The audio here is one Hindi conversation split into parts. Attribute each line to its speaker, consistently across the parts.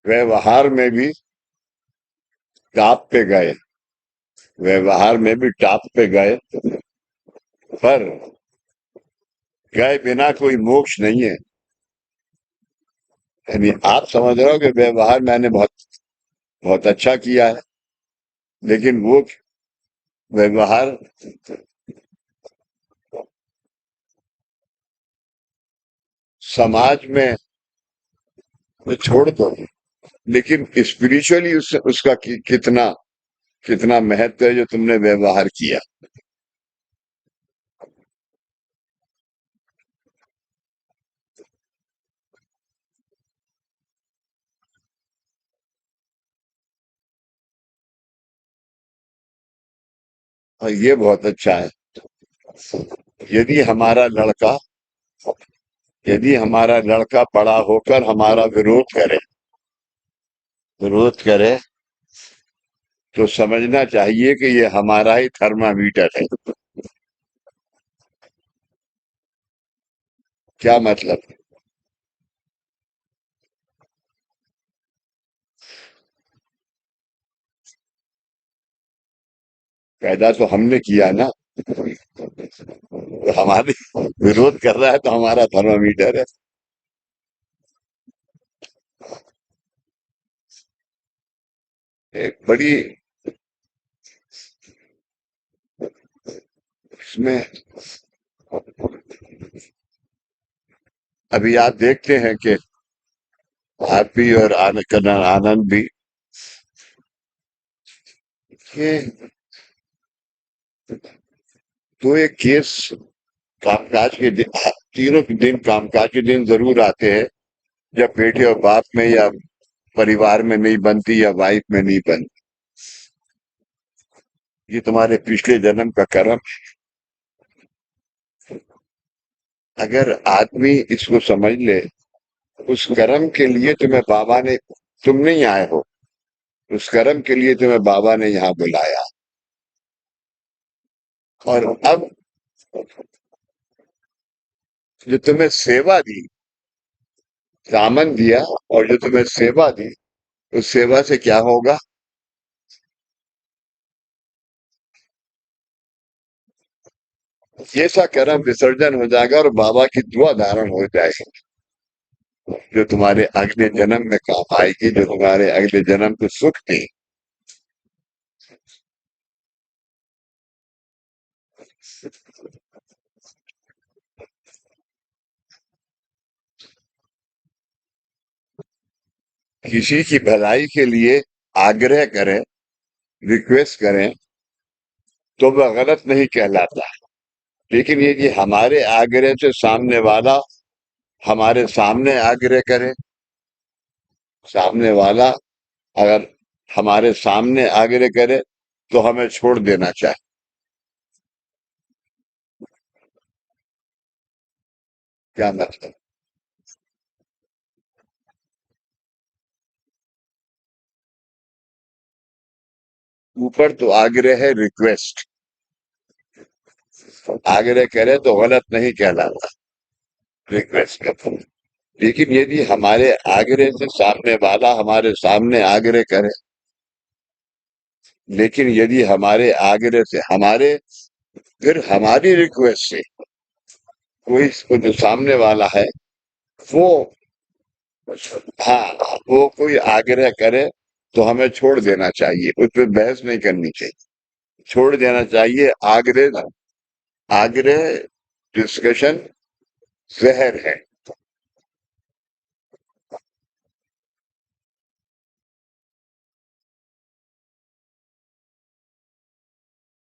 Speaker 1: व्यवहार में भी टॉप पे गए। व्यवहार में भी टॉप पे गए, पर गए बिना कोई मोक्ष नहीं है। यानी आप समझ रहे हो कि व्यवहार मैंने बहुत बहुत अच्छा किया है, लेकिन वो व्यवहार समाज में तो छोड़ दो, लेकिन स्पिरिचुअली उसका कितना कितना महत्व है जो तुमने व्यवहार किया। और ये बहुत अच्छा है। यदि हमारा लड़का यदि हमारा लड़का बड़ा होकर हमारा विरोध करे, तो समझना चाहिए कि ये हमारा ही थर्मामीटर है। क्या मतलब? पैदा तो हमने किया ना, तो हमारे विरोध कर रहा है तो हमारा थर्मामीटर है। एक बड़ी इसमें अभी आप देखते हैं कि आप भी और आनंद भी, कि तो एक केस कामकाज के दिन, तीनों के दिन कामकाज के दिन जरूर आते हैं, जब बेटे और बाप में या परिवार में नहीं बनती या वाइफ में नहीं बनती। ये तुम्हारे पिछले जन्म का कर्म। अगर आदमी इसको समझ ले, उस कर्म के लिए तुम्हें बाबा ने, तुम नहीं आए हो, उस कर्म के लिए तुम्हें बाबा ने यहाँ बुलाया। और अब जो तुम्हें सेवा दी, दामन दिया, और जो तुम्हें सेवा दी, उस सेवा से क्या होगा? ये सा कर्म विसर्जन हो जाएगा और बाबा की दुआ धारण हो जाएगी, जो तुम्हारे अगले जन्म में काम आएगी, जो तुम्हारे अगले जन्म को सुख दी। किसी की भलाई के लिए आग्रह करें, रिक्वेस्ट करें, तो वह गलत नहीं कहलाता। लेकिन ये हमारे आग्रह से सामने वाला हमारे सामने आग्रह करे, सामने वाला अगर हमारे सामने आग्रह करे, तो हमें छोड़ देना चाहिए। क्या मतलब? ऊपर तो आग्रह है, रिक्वेस्ट। आग्रह करे तो गलत नहीं कहलाता, रिक्वेस्ट करता। लेकिन यदि हमारे आग्रह से सामने वाला हमारे सामने आग्रह करे, लेकिन यदि हमारे आग्रह से फिर हमारी रिक्वेस्ट से कोई जो सामने वाला है, वो, हाँ, वो कोई आग्रह करे, तो हमें छोड़ देना चाहिए, उस पर बहस नहीं करनी चाहिए। छोड़ देना चाहिए। आग्रह आग्रह डिस्कशन जहर है।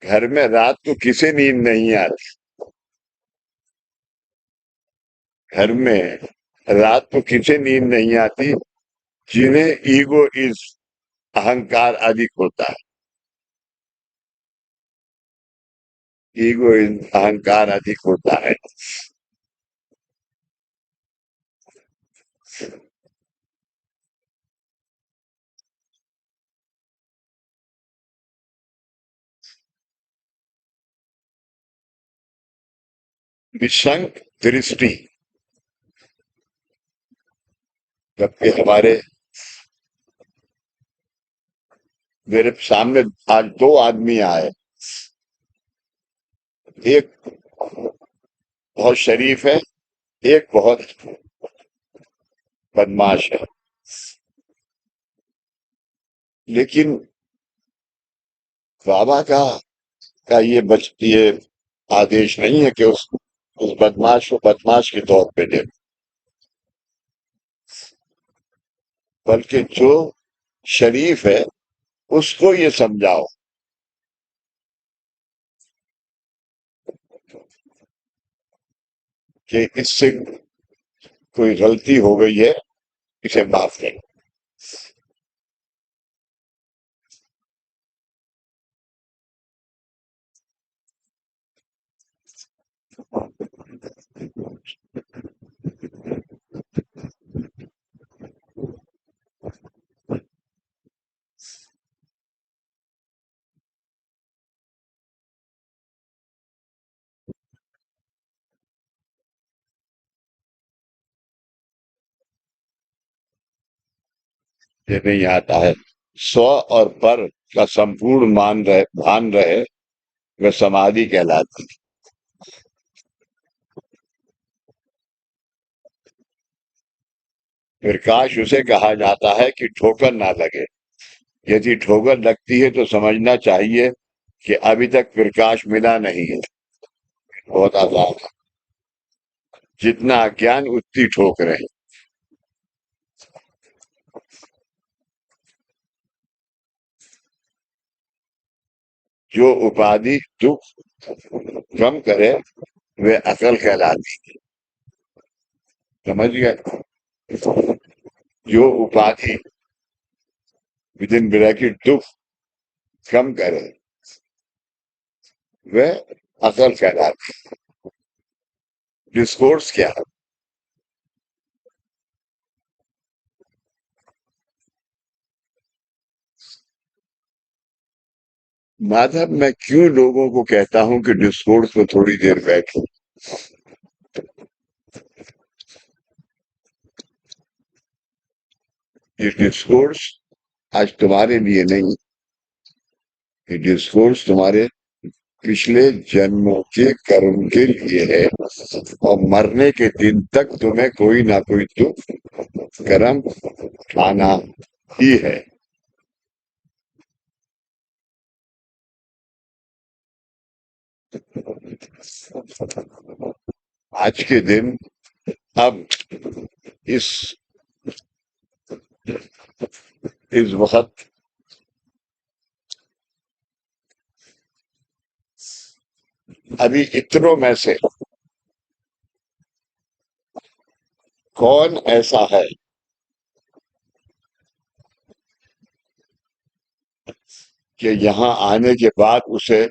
Speaker 1: घर में रात को किसे नींद नहीं आती? घर में रात को किसे नींद नहीं आती? जिन्हें ईगो इज, अहंकार अधिक होता है। ईगो इज, अहंकार अधिक होता है। विषंक दृष्टि, जबकि हमारे मेरे सामने आज दो आदमी आए, एक बहुत शरीफ है, एक बहुत बदमाश है। लेकिन बाबा का ये आदेश नहीं है कि उस बदमाश को बदमाश के तौर पे दे, बल्कि जो शरीफ है उसको ये समझाओ कि इससे कोई गलती हो गई है, इसे माफ कर। ये नहीं आता है। स्व और पर का संपूर्ण भान रहे, वह समाधि कहलाती है। प्रकाश उसे कहा जाता है कि ठोकर ना लगे। यदि ठोकर लगती है तो समझना चाहिए कि अभी तक प्रकाश मिला नहीं है। बहुत आसान है। जितना अज्ञान उतनी ठोकरें। जो उपाधि दुख कम करे, वे अकल कहलाती है। समझ गए? जो उपाधि विद इन ब्रैकेट दुख कम करे, वह अकल कहलाती है। डिस्कोर्स क्या है? माधव, मैं क्यों लोगों को कहता हूं कि डिस्कोर्स में थोड़ी देर बैठो? ये डिस्कोर्स आज तुम्हारे लिए नहीं, ये डिस्कोर्स तुम्हारे पिछले जन्मों के कर्म के लिए है। और मरने के दिन तक तुम्हें कोई ना कोई दुख कर्म खाना ही है। आज के दिन, अब इस इस वक्त अभी इतनों में से कौन ऐसा है कि यहाँ आने के बाद उसे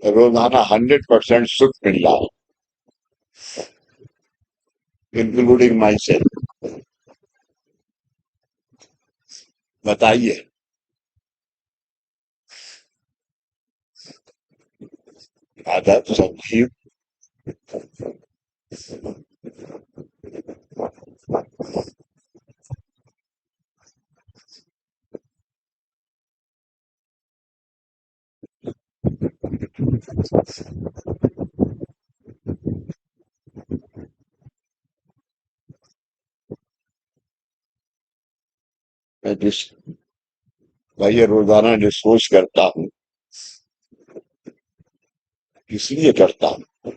Speaker 1: रोजाना 100% सुख मिल रहा है, इंक्लूडिंग माई सेल्फ? बताइए। आदत संजीव। मैं जिस भाई ये रोजाना डिस्कोर्स करता हूँ, इसलिए करता हूँ।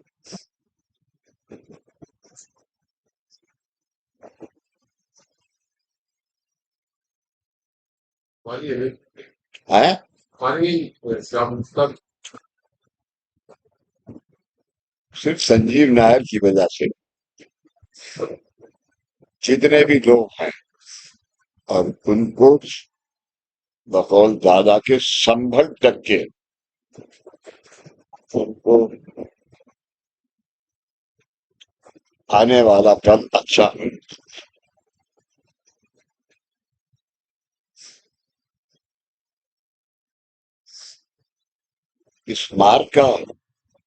Speaker 1: है सिर्फ संजीव नायर की वजह से। जितने भी लोग हैं, और उनको बकौल दादा के संभल तक के, उनको आने वाला कल अच्छा हो। इस मार्ग का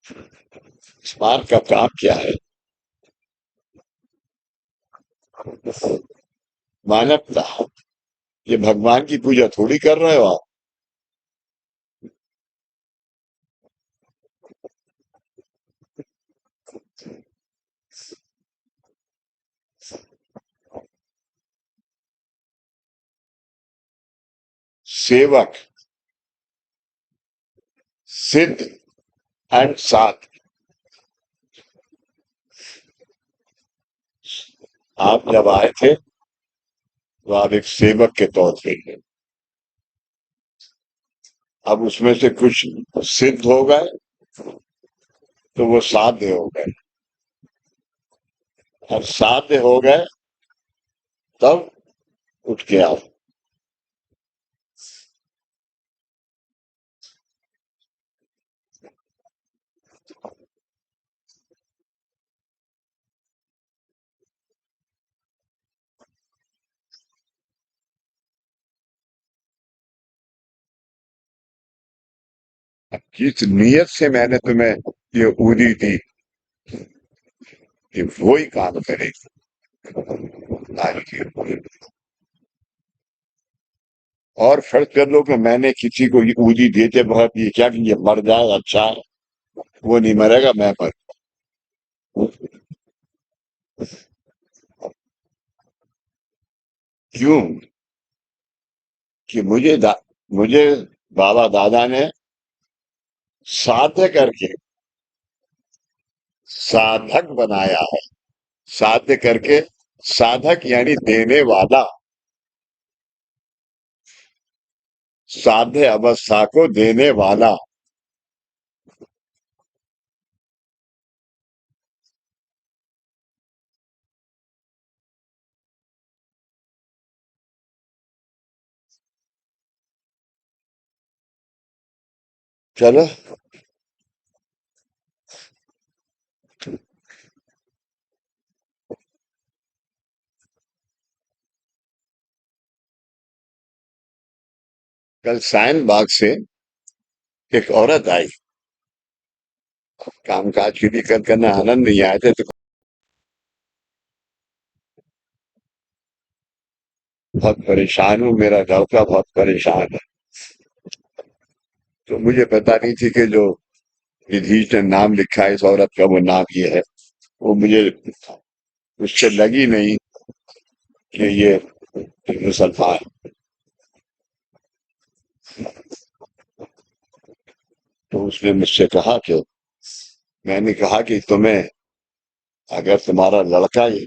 Speaker 1: स्मार्ट का काम क्या है? मानवता। ये भगवान की पूजा थोड़ी कर रहे हो आप। सेवक, सिद्ध एंड साध। आप जब आए थे तो आप एक सेवक के तौर पे थे। अब उसमें से कुछ सिद्ध हो गए तो वो साध्य हो गए, और साध्य हो गए तब उठ के आओ। किस नियत से मैंने तुम्हें ये ऊदी थी कि वो ही काम करेगी आज की। और फर्ज कर लो कि मैंने किसी को ये ऊदी देते बहुत ये क्या कि ये मर जाए, अच्छा है। वो नहीं मरेगा, मैं मर। क्यों? कि मुझे बाबा दादा ने साध्य करके साधक बनाया है। साध्य करके, साधक यानी देने वाला, साध्य अवस्था को देने वाला। चलो, कल सायन बाग से एक औरत आई। कामकाज के लिए कल करना आनंद नहीं आए थे तो बहुत परेशान हूँ, मेरा लड़का बहुत परेशान है। तो मुझे पता नहीं थी कि जो विधि ने नाम लिखा है इस औरत का वो नाम ये है। वो मुझे उससे लगी नहीं कि ये मुसलमान। तो उसने मुझसे कहा कि, मैंने कहा कि तुम्हें, अगर तुम्हारा लड़का ये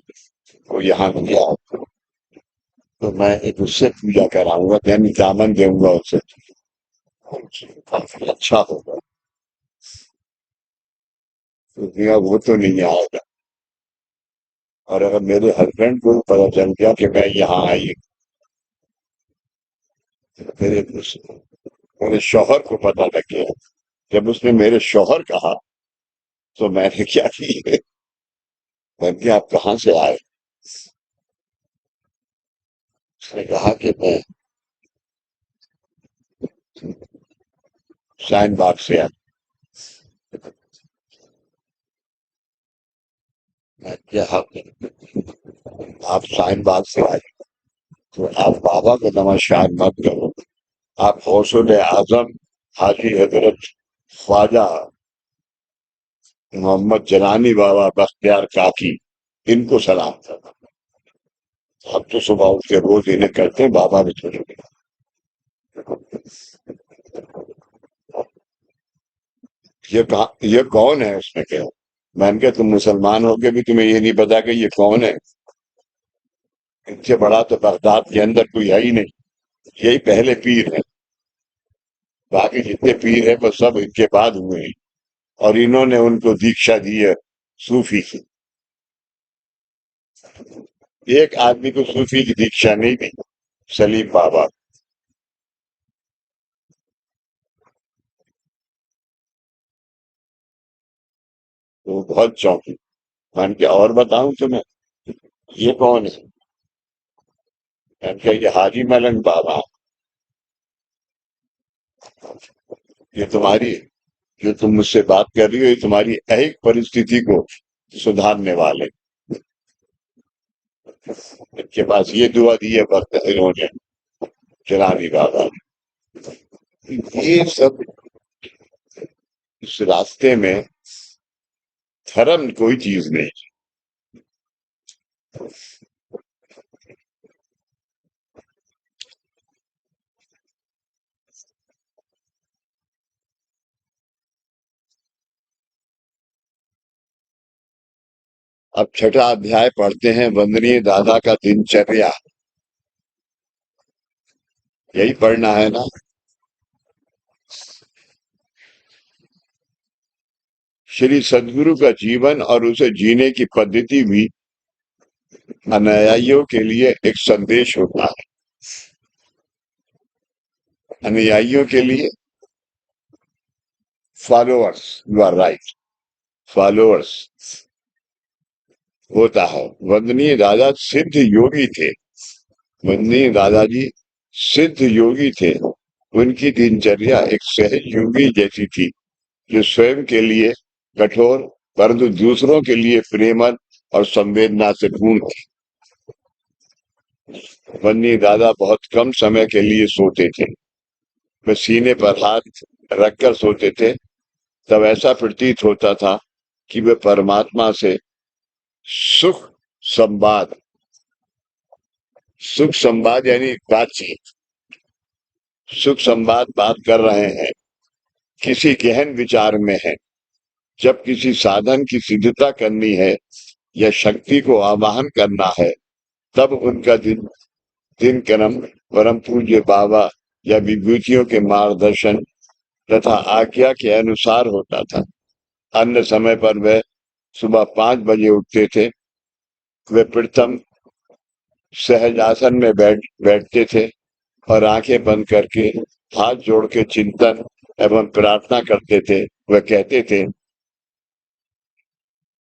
Speaker 1: को यहाँ किया तो मैं एक उससे पूजा कराऊंगा, दैनिक दामन दूंगा उसे, काफी अच्छा होगा। तो दिया वो तो नहीं आएगा। और अगर मेरे हस्बैंड को पता चल गया कि मैं यहाँ आई, मेरे मेरे शौहर को पता लग गया। जब उसने मेरे शौहर कहा तो मैंने क्या की, मैंने आप कहाँ से आए? उसने कहा कि मैं शाहीन बाग से आया। मैं क्या आप शाहीन बाग से आए तो आप बाबा को नमस्कार मत करो। आप गौसुल आजम हाजी हजरत ख्वाजा मोहम्मद जलानी बाबा बख्तियार काकी, इनको सलाम करना। हम तो सुबह उठ के रोज इन्हें करते हैं, बाबा भी थोड़ी। ये कौन है उसमें क्या? मैंने कहा तुम मुसलमान होके भी तुम्हें ये नहीं पता कि ये कौन है? इनसे बड़ा तो बगदाद के अंदर कोई है ही नहीं। यही पहले पीर है। बाकी जितने पीर है वो सब इनके बाद हुए हैं। और इन्होंने उनको दीक्षा दी है सूफी की। एक आदमी को सूफी की दीक्षा नहीं दी, सलीम बाबा। तो बहुत चौंकी। मैंने कहा और बताऊं तुम्हें, ये कौन है? मैंने कहा ये हाजी मलंग बाबा। ये तुम्हारी जो तुम मुझसे बात कर रही हो, ये तुम्हारी ऐहिक परिस्थिति को सुधारने वाले। इनके पास ये दुआ दी है वक्त इन्होंने, जलानी बाबा ने। ये सब इस रास्ते में धर्म कोई चीज नहीं। अब छठा अध्याय पढ़ते हैं, वंदनीय दादा का दिनचर्या। यही पढ़ना है ना? श्री सद्गुरु का जीवन और उसे जीने की पद्धति भी अनुयायियों के लिए एक संदेश होता है। अनुयायियों के लिए, followers, you are right, followers होता है। वंदनीय दादा सिद्ध योगी थे। वंदनीय दादाजी सिद्ध योगी थे। उनकी दिनचर्या एक सहज योगी जैसी थी, जो स्वयं के लिए कठोर परंतु दूसरों के लिए प्रेमल और संवेदना से पूर्ण थी। वंदनीय दादा बहुत कम समय के लिए सोते थे। वे सीने पर हाथ रखकर सोते थे। तब ऐसा प्रतीत होता था कि वे परमात्मा से सुख संवाद, सुख संवाद यानी बातचीत, सुख संवाद बात कर रहे हैं, किसी गहन विचार में है। जब किसी साधन की सिद्धता करनी है या शक्ति को आवाहन करना है, तब उनका दिनक्रम परम पूज्य बाबा या विभूतियों के मार्गदर्शन तथा आज्ञा के अनुसार होता था। अन्य समय पर वे सुबह 5 बजे उठते थे। वे प्रथम सहज आसन में बैठते थे और आंखें बंद करके हाथ जोड़ के चिंतन एवं प्रार्थना करते थे। वह कहते थे,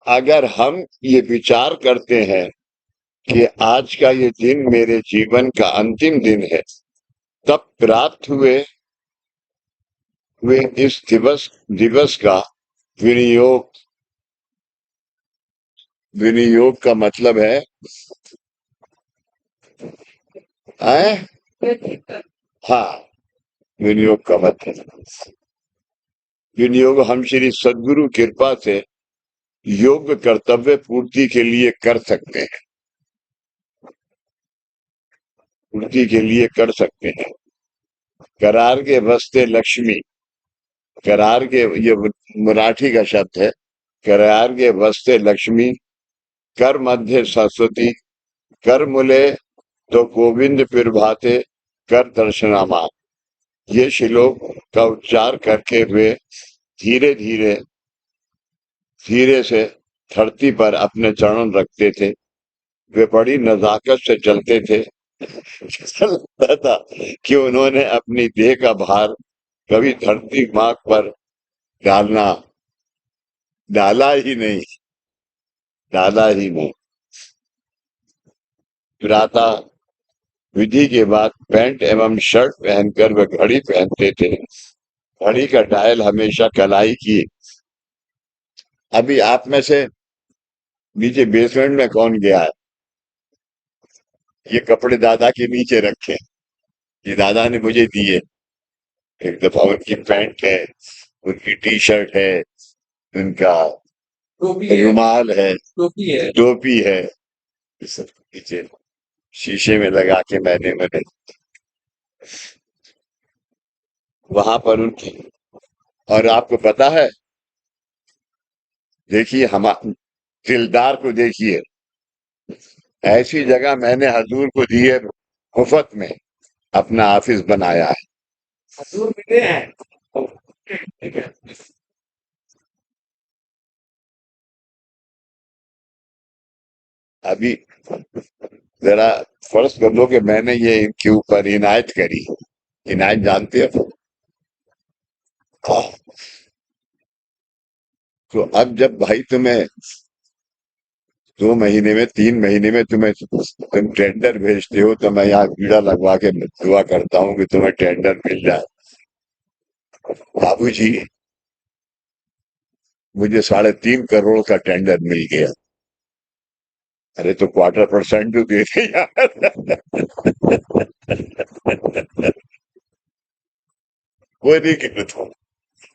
Speaker 1: अगर हम ये विचार करते हैं कि आज का ये दिन मेरे जीवन का अंतिम दिन है, तब प्राप्त हुए इस दिवस का विनियोग, विनियोग का मतलब है हाँ, विनियोग का मतलब, विनियोग हम श्री सद्गुरु कृपा से योग्य कर्तव्य पूर्ति के लिए कर सकते हैं, पूर्ति के लिए कर सकते हैं। करार के वस्ते लक्ष्मी, करार के, ये मराठी का शब्द है, करार के वस्ते लक्ष्मी, कर मध्य सरस्वती, कर मूले तो गोविंद प्रभाते, कर दर्शनामा। ये श्लोक का उच्चार करके वे धीरे धीरे धीरे से धरती पर अपने चरण रखते थे। वे बड़ी नजाकत से चलते थे। ऐसा लगता था कि उन्होंने अपनी देह का भार कभी धरती माँ पर डालना डाला ही नहीं, डाला ही नहीं। प्रातः विधि के बाद पैंट एवं शर्ट पहनकर वे घड़ी पहनते थे। घड़ी का डायल हमेशा कलाई की। अभी आप में से नीचे बेसमेंट में कौन गया है? ये कपड़े दादा के नीचे रखे, ये दादा ने मुझे दिए। एक दफा उनकी पैंट है, उनकी टी शर्ट है, उनका रुमाल है, टोपी है, ये सब नीचे शीशे में लगा के मैंने वहां पर उनकी। और आपको पता है, देखिए हम दिलदार को देखिए, ऐसी जगह मैंने हजूर को दी है, मुफ्त में अपना ऑफिस बनाया है। हजूर मिले हैं। ठीक है। अभी जरा फर्ज कर लो कि मैंने ये इनके ऊपर इनायत करी। इनायत जानते हो? हाँ। तो अब जब भाई तुम्हें 2 महीने में 3 महीने में तुम टेंडर भेजते हो, तो मैं यहाँ कीड़ा लगवा के दुआ करता हूँ कि तुम्हें टेंडर मिल जाए। बाबूजी मुझे 3.5 करोड़ का टेंडर मिल गया। अरे तो 0.25% तो दे दे यार। वो नहीं कह तो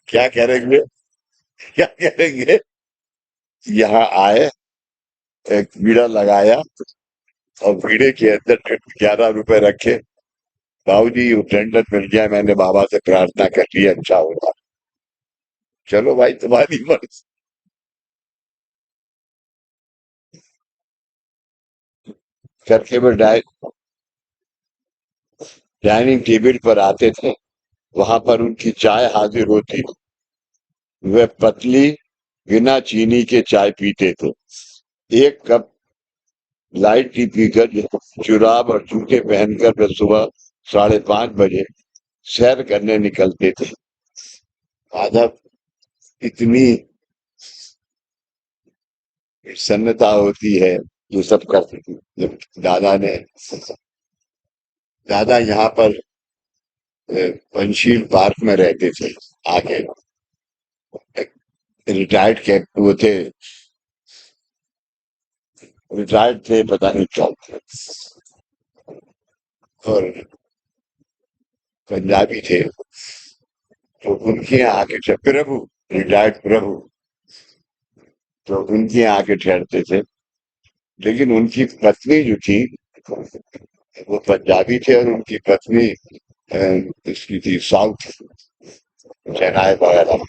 Speaker 1: क्या करेंगे, क्या करेंगे। यहाँ आए, एक बीड़ा लगाया और बीड़े के अंदर 11 रुपए रखे। बाबूजी वो टेंडर मिल गया, मैंने बाबा से प्रार्थना कर ली, अच्छा होगा। चलो भाई तुम्हारी मर्जी। चरखे में डाइनिंग टेबल पर आते थे, वहां पर उनकी चाय हाजिर होती। वे पतली बिना चीनी के चाय पीते थे। एक कप लाइट टी पीकर जुराब और जूते पहनकर वे सुबह 5:30 बजे सैर करने निकलते थे। आदत इतनी सन्नता होती है, ये सब करते थे। जब दादा यहाँ पर पंचशील पार्क में रहते थे आगे। रिटायर्ड कैप वो थे, रिटायर्ड थे, पता नहीं क्या थे। और पंजाबी थे, तो उनके यहाँ आके प्रभु, रिटायर्ड प्रभु, तो उनके यहाँ आके ठहरते थे। लेकिन उनकी पत्नी जो थी, वो पंजाबी थे और उनकी पत्नी इसकी थी साउथ, चेन्नई वगैरह।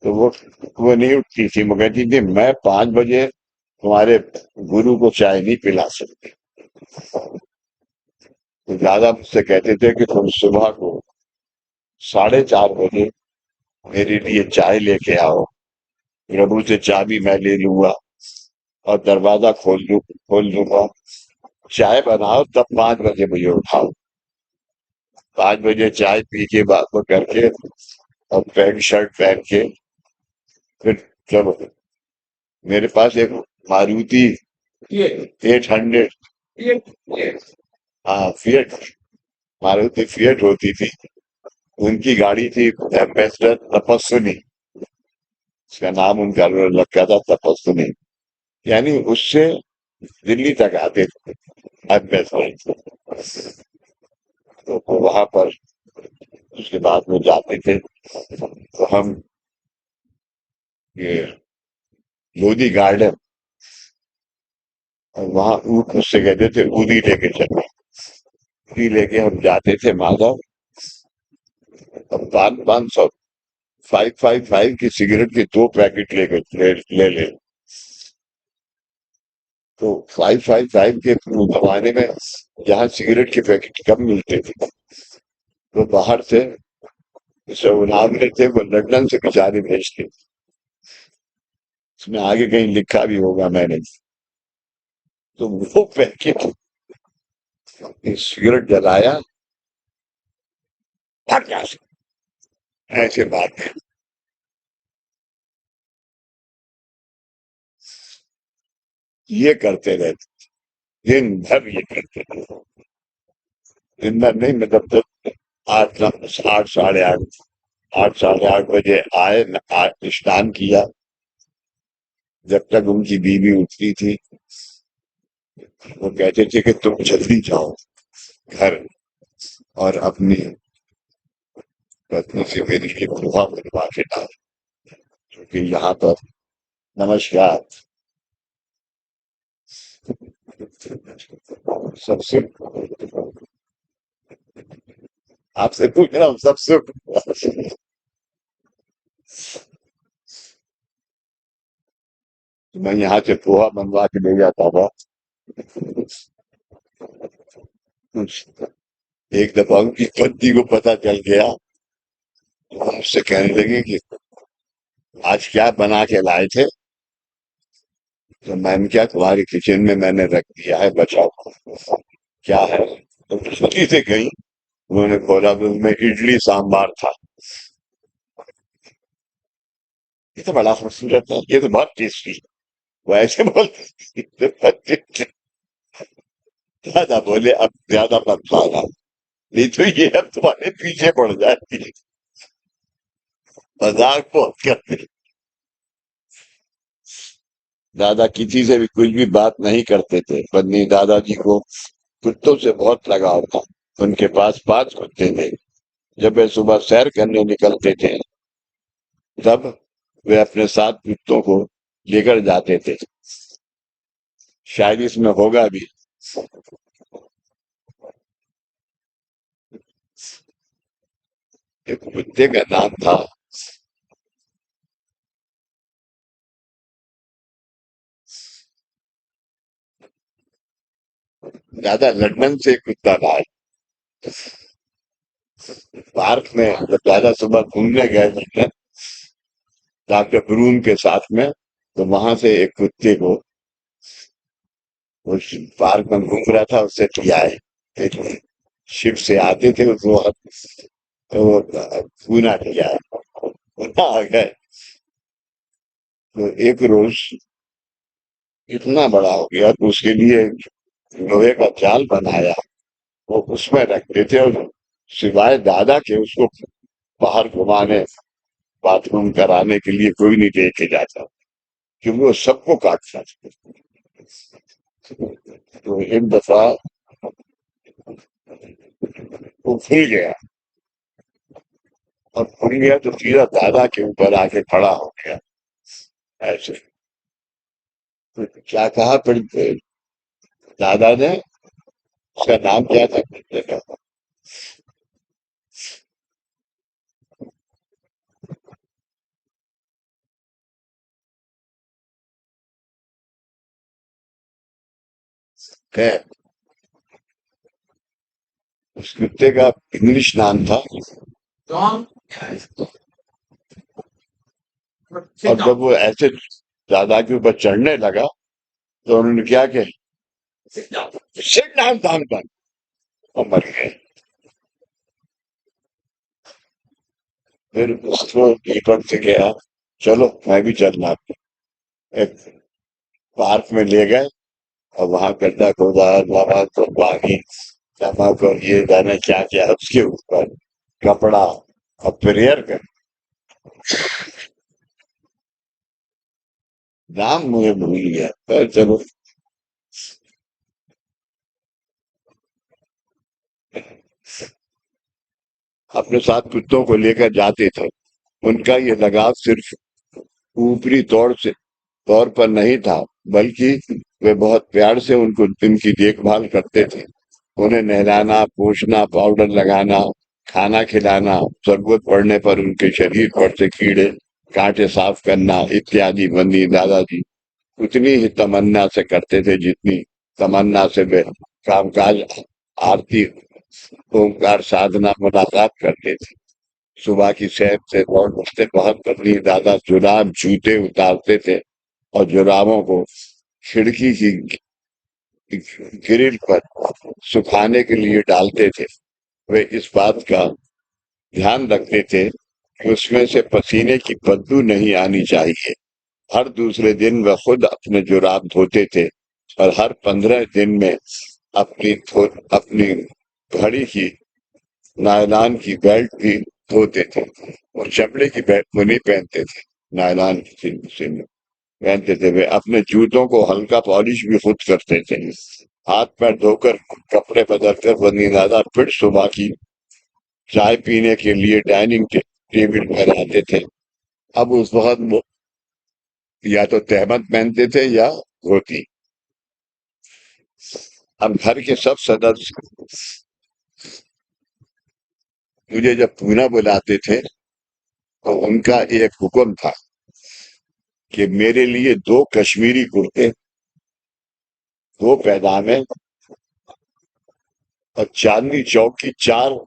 Speaker 1: तो वो नहीं उठती थी, वो कहती थी मैं 5 बजे तुम्हारे गुरु को चाय नहीं पिला सकती। तो दादा मुझसे कहते थे कि तुम सुबह को 4:30 बजे मेरे लिए चाय लेके आओ, प्रभु से चाबी मैं ले लूंगा और दरवाजा खोल दूंगा। चाय बनाओ तब 5 बजे मुझे उठाओ। 5 बजे चाय पी के बात वो करके और पैंट शर्ट पहन के फिर चलो। मेरे पास एक मारुति 800, हाँ फिएट, मारुति फिएट होती थी। उनकी गाड़ी थी एम्बेसडर तपस्विनी, उसका नाम उनका रखा था तपस्विनी। यानी उससे दिल्ली तक आते थे एम्बेसडर। तो वहां पर उसके बाद में जाते थे, तो हम ये लोधी गार्डन, और वहां ऊँट उससे कहते थे ऊदी लेके चलो। ऊदी लेके हम जाते थे माधव। अब 500 555 की सिगरेट के 2 पैकेट ले तो 555 के जमाने में यहाँ सिगरेट के पैकेट कम मिलते थे, तो बाहर से जो नागरिक थे वो लंदन से बेचारे भेजते। उसमें आगे कहीं लिखा भी होगा मैंने। तो वो पैकेट सिगरेट जलाया, भाग यहाँ से, ऐसे बात है। ये करते रहते, दिन भर ये करते रहे। दिन भर नहीं, मतलब तो 8 8 साढ़े 8 बजे आए, स्नान किया। जब तक उनकी बीवी उठती थी, वो कहते थे कि तुम जल्दी जाओ घर और अपनी पत्नी से मेरी लिए पोहा बनवा के लाओ, क्योंकि यहाँ पर नमस्कार सबसे, आपसे पूछ रहा हूँ सबसे। मैं यहाँ से पोहा बनवा के ले जाता था। एक दफा उनकी पत्नी को पता चल गया, तो वो मुझसे कहने लगे कि आज क्या बना के लाए थे। तो मैंने क्या, तुम्हारे किचन में मैंने रख दिया है, बचाओ। क्या है? तो छुट्टी से गई, उन्होंने खोला तो उसमें इडली सांबार था। ये तो बड़ा खूबसूरत है, ये तो बहुत टेस्टी। वो ऐसे बोलते, दादा बोले अब ज्यादा मत खाना, नहीं तो ये अब तुम्हारे पीछे पड़ जाएगी। मजाक बहुत करते। दादा किसी से भी कुछ भी बात नहीं करते थे, बल्कि दादाजी को कुत्तों से बहुत लगाव था। उनके पास 5 कुत्ते थे। जब वे सुबह सैर करने निकलते थे, तब वे अपने साथ कुत्तों को लेकर जाते थे। शायद इसमें होगा भी। एक कुत्ते का नाम था। दादा लंदन से एक कुत्ता लाए पार्क में। जब दादा सुबह घूमने गए लंदन डॉक्टर ब्रूम के साथ में, तो वहां से एक कुत्ते को, उस पार्क में घूम रहा था, उससे लिया है। एक शिप से आते थे उसको, तो वो पूना लिया है। पूना आ गए। तो एक रोज इतना बड़ा हो गया तो उसके लिए लोहे का जाल बनाया। वो उसमें रखते थे, और सिवाय दादा के उसको बाहर घुमाने, बाथरूम कराने के लिए कोई नहीं लेके जाता, क्योंकि वो सबको काटता था। तो एक दफा वो खुल गया, और खुल गया तो सीधा दादा के ऊपर आके खड़ा हो गया ऐसे। तो क्या कहा फिर दादा ने, उसका नाम क्या था कुत्ते का? है, उस कुत्ते का इंग्लिश नाम था डॉन। और जब वो ऐसे दादा के ऊपर चढ़ने लगा, तो उन्होंने क्या किया, सिट डाउन डाउन डाउन, और मर गए। फिर उसको दीपक से गया, चलो मैं भी चलना। एक पार्क में ले गए, और वहां गड्ढा खोदा, नमक और पानी, नमक और ये जाने क्या क्या उसके ऊपर कपड़ा, और प्रेयर कर। नाम मुझे भूल गया, पर चलो। अपने साथ कुत्तों को लेकर जाते थे। उनका ये लगाव सिर्फ ऊपरी तौर पर नहीं था, बल्कि वे बहुत प्यार से उनकी देखभाल करते थे। उन्हें नहलाना, पोंछना, पाउडर लगाना, खाना खिलाना, जरूरत पड़ने पर उनके शरीर पर से कीड़े कांटे साफ करना इत्यादि बंदी दादाजी उतनी ही तमन्ना से करते थे, जितनी तमन्ना से वे कामकाज, आरती, ओंकार साधना, मुलाकात करते थे। सुबह की सैर से लौटते बहुत पत्नी दादा जुराब जूते उतारते थे, और जुराबों को खिड़की की ग्रिल पर सुखाने के लिए डालते थे। वे इस बात का ध्यान रखते थे कि उसमें से पसीने की बदबू नहीं आनी चाहिए। हर दूसरे दिन वह खुद अपने जुराब धोते थे, और हर 15 दिन में अपनी घड़ी की नायलॉन की बेल्ट भी धोते थे। और चमड़े की बेल्ट वो नहीं पहनते थे, नायलॉन की पहनते थे। वे अपने जूतों को हल्का पॉलिश भी खुद करते थे। हाथ पैर धोकर, कपड़े बदल कर बनी दादा फिर सुबह की चाय पीने के लिए टेबल पर आते थे। अब उस वक्त वो या तो तहमत पहनते थे या धोती। अब घर के सब सदस्य मुझे जब पूना बुलाते थे, तो उनका एक हुक्म था कि मेरे लिए 2 कश्मीरी कुर्ते, 2 पैजामे, और चांदनी चौक की 4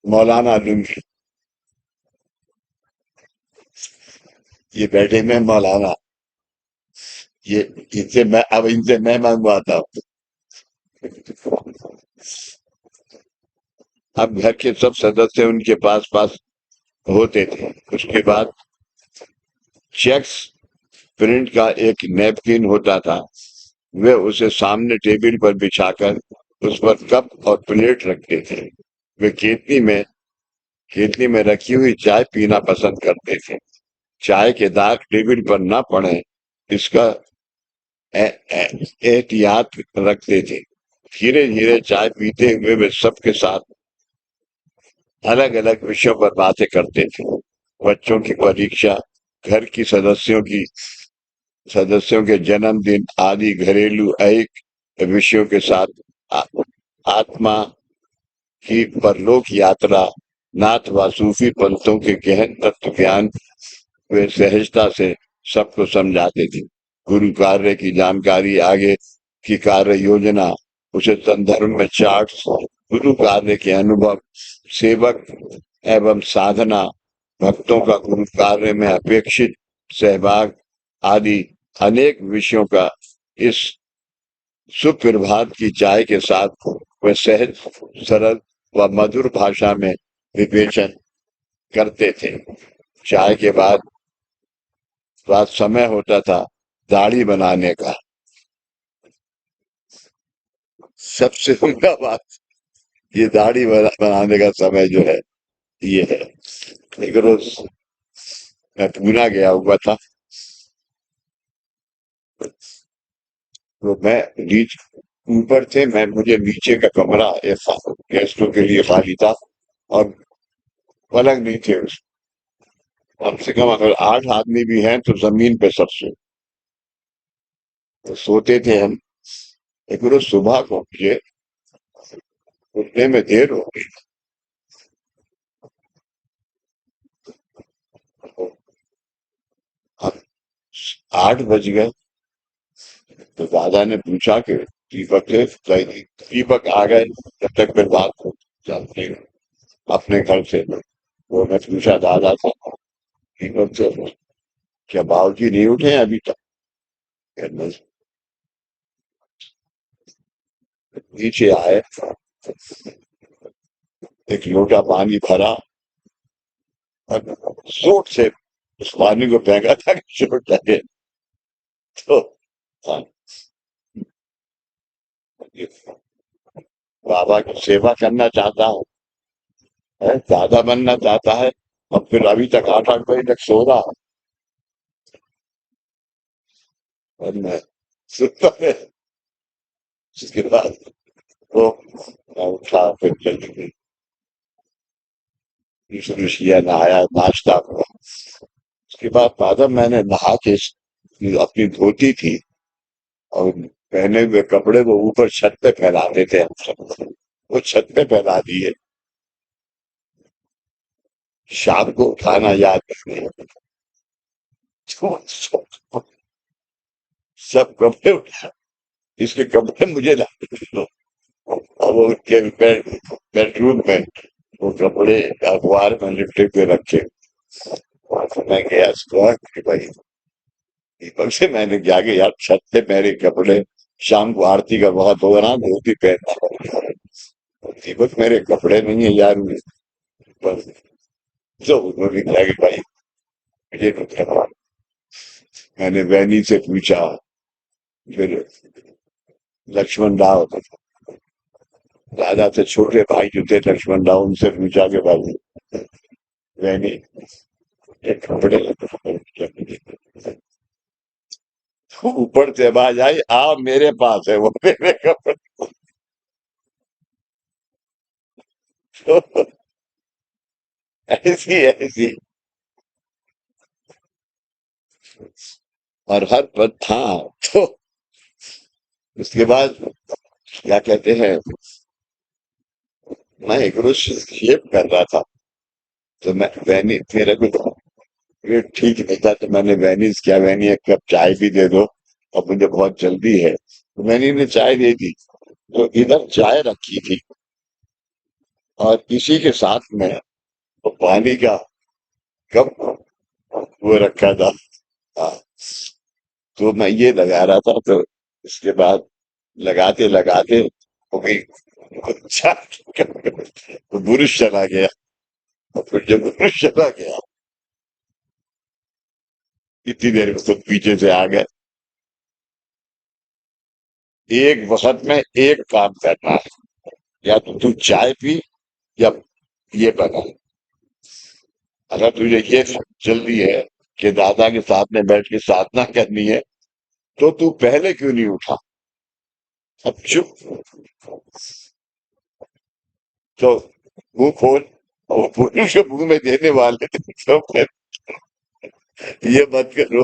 Speaker 1: मौलाना लुंगी। ये बैठे में मौलाना, ये इनसे मैं मंगवाता हूँ। अब घर के सब सदस्य उनके पास पास होते थे। उसके बाद चेक्स प्रिंट का एक नैपकिन होता था। वे उसे सामने टेबल पर बिछाकर उस पर कप और प्लेट रखते थे। वे केतली में रखी हुई चाय पीना पसंद करते थे। चाय के दाग टेबल पर ना पड़े, इसका एहतियात रखते थे। धीरे धीरे चाय पीते हुए वे सबके साथ अलग अलग विषयों पर बातें करते थे। बच्चों की परीक्षा, घर की सदस्यों के जन्मदिन आदि घरेलू अनेक विषयों के साथ आ, आत्मा की परलोक यात्रा, नाथ व सूफी पंथों के गहन तत्व ज्ञान वे सहजता से सबको समझाते थे। गुरु कार्य की जानकारी, आगे की कार्य योजना, उसे संदर्भ में चार्ट, गुरु कार्य के अनुभव, सेवक एवं साधना, भक्तों का गुरु कार्य में अपेक्षित सहभाग आदि अनेक विषयों का इस सुप्रभात की चाय के साथ वह सहज, सरल व मधुर भाषा में विवेचन करते थे। चाय के बाद समय होता था दाढ़ी बनाने का। सबसे बड़ा बात, ये बनाने का समय जो है ये है। एक रोज मैं पूना गया हुआ था, तो मैं नीच ऊपर थे, मैं मुझे नीचे का कमरा ऐसा गेस्टों के लिए खाली था और पलंग नहीं थे उसमें। कम से कम अगर 8 आदमी भी हैं तो जमीन पे सबसे तो सोते थे हम। एक रोज सुबह को मुझे उठने में देर हो गई। तो अब 8 बज गए, तो दादा ने पूछा कि दीपक थे, दीपक आ गए, जब तक फिर बात हो जाती अपने घर से। वो मैं पूछा दादा से, दीपक से, क्या बाबूजी नहीं उठे हैं अभी तक? कहने लगे, नीचे आए, एक लोटा पानी भरा और जोर से उस पानी को फेंका था कि चोट लगे। तो हाँ, ये बाबा की सेवा करना चाहता हूँ, दादा बनना चाहता है, और फिर अभी तक 8 8 बजे तक सो रहा है। और मैं सुनता है। उसके बाद वो मैं उठा, फिर जल्दी शुरू किया, नहाया, नाश्ता हुआ। उसके बाद दादा मैंने नहा के अपनी धोती थी और पहने हुए कपड़े वो ऊपर छत पे फैलाते थे हम सब, वो छत पे फैला दिए। शाम को उठाना याद नहीं। तो सब कपड़े उठा, इसके कपड़े मुझे ला के दो। और वो उनके बेडरूम में वो कपड़े अखबार में लिपटे हुए रखे। वहां से मैं गया सुबह कि भाई दीपक से मैंने जाके, यार छत पे मेरे कपड़े, शाम को आरती का बहुत हो रहा, धोती पहनना पड़ता है। दीपक मेरे कपड़े नहीं है यार, बस। तो उन्होंने कहा कि भाई मुझे नहीं करना। मैंने वैनी से पूछा, फिर लक्ष्मण राव, दादा से छोटे भाई जो थे लक्ष्मण राव, उनसे पूछा कि भाई वैनी के कपड़े ऊपर से आवाज आई, आ मेरे पास है वो मेरे कपड़े। तो ऐसी ऐसी और हर पद था। तो उसके बाद क्या कहते हैं, मैं एक रोज शेव कर रहा था, तो मैं वैनी, मेरा कुछ पेट ठीक नहीं था, तो मैंने वैनिस किया, वैनी एक कप चाय भी दे दो और मुझे बहुत जल्दी है। तो वैनी ने चाय दे दी, तो इधर चाय रखी थी और इसी के साथ में वो पानी का कप वो रखा था। हाँ, तो मैं ये लगा रहा था, तो इसके बाद लगाते लगाते वो भी चाय तो बुरुश चला गया। और फिर जब बुरुश चला गया, इतनी देर में तो पीछे से आ गए। एक वक्त में एक काम करना है, या तो तू चाय पी या ये बना। अगर तुझे ये जल्दी है कि दादा के साथ में बैठ के साधना करनी है, तो तू पहले क्यों नहीं उठा? अब चुप। तो मुंह खोल। और वो पुरुष के मुंह में देने वाले थे, तो फिर ये मत करो।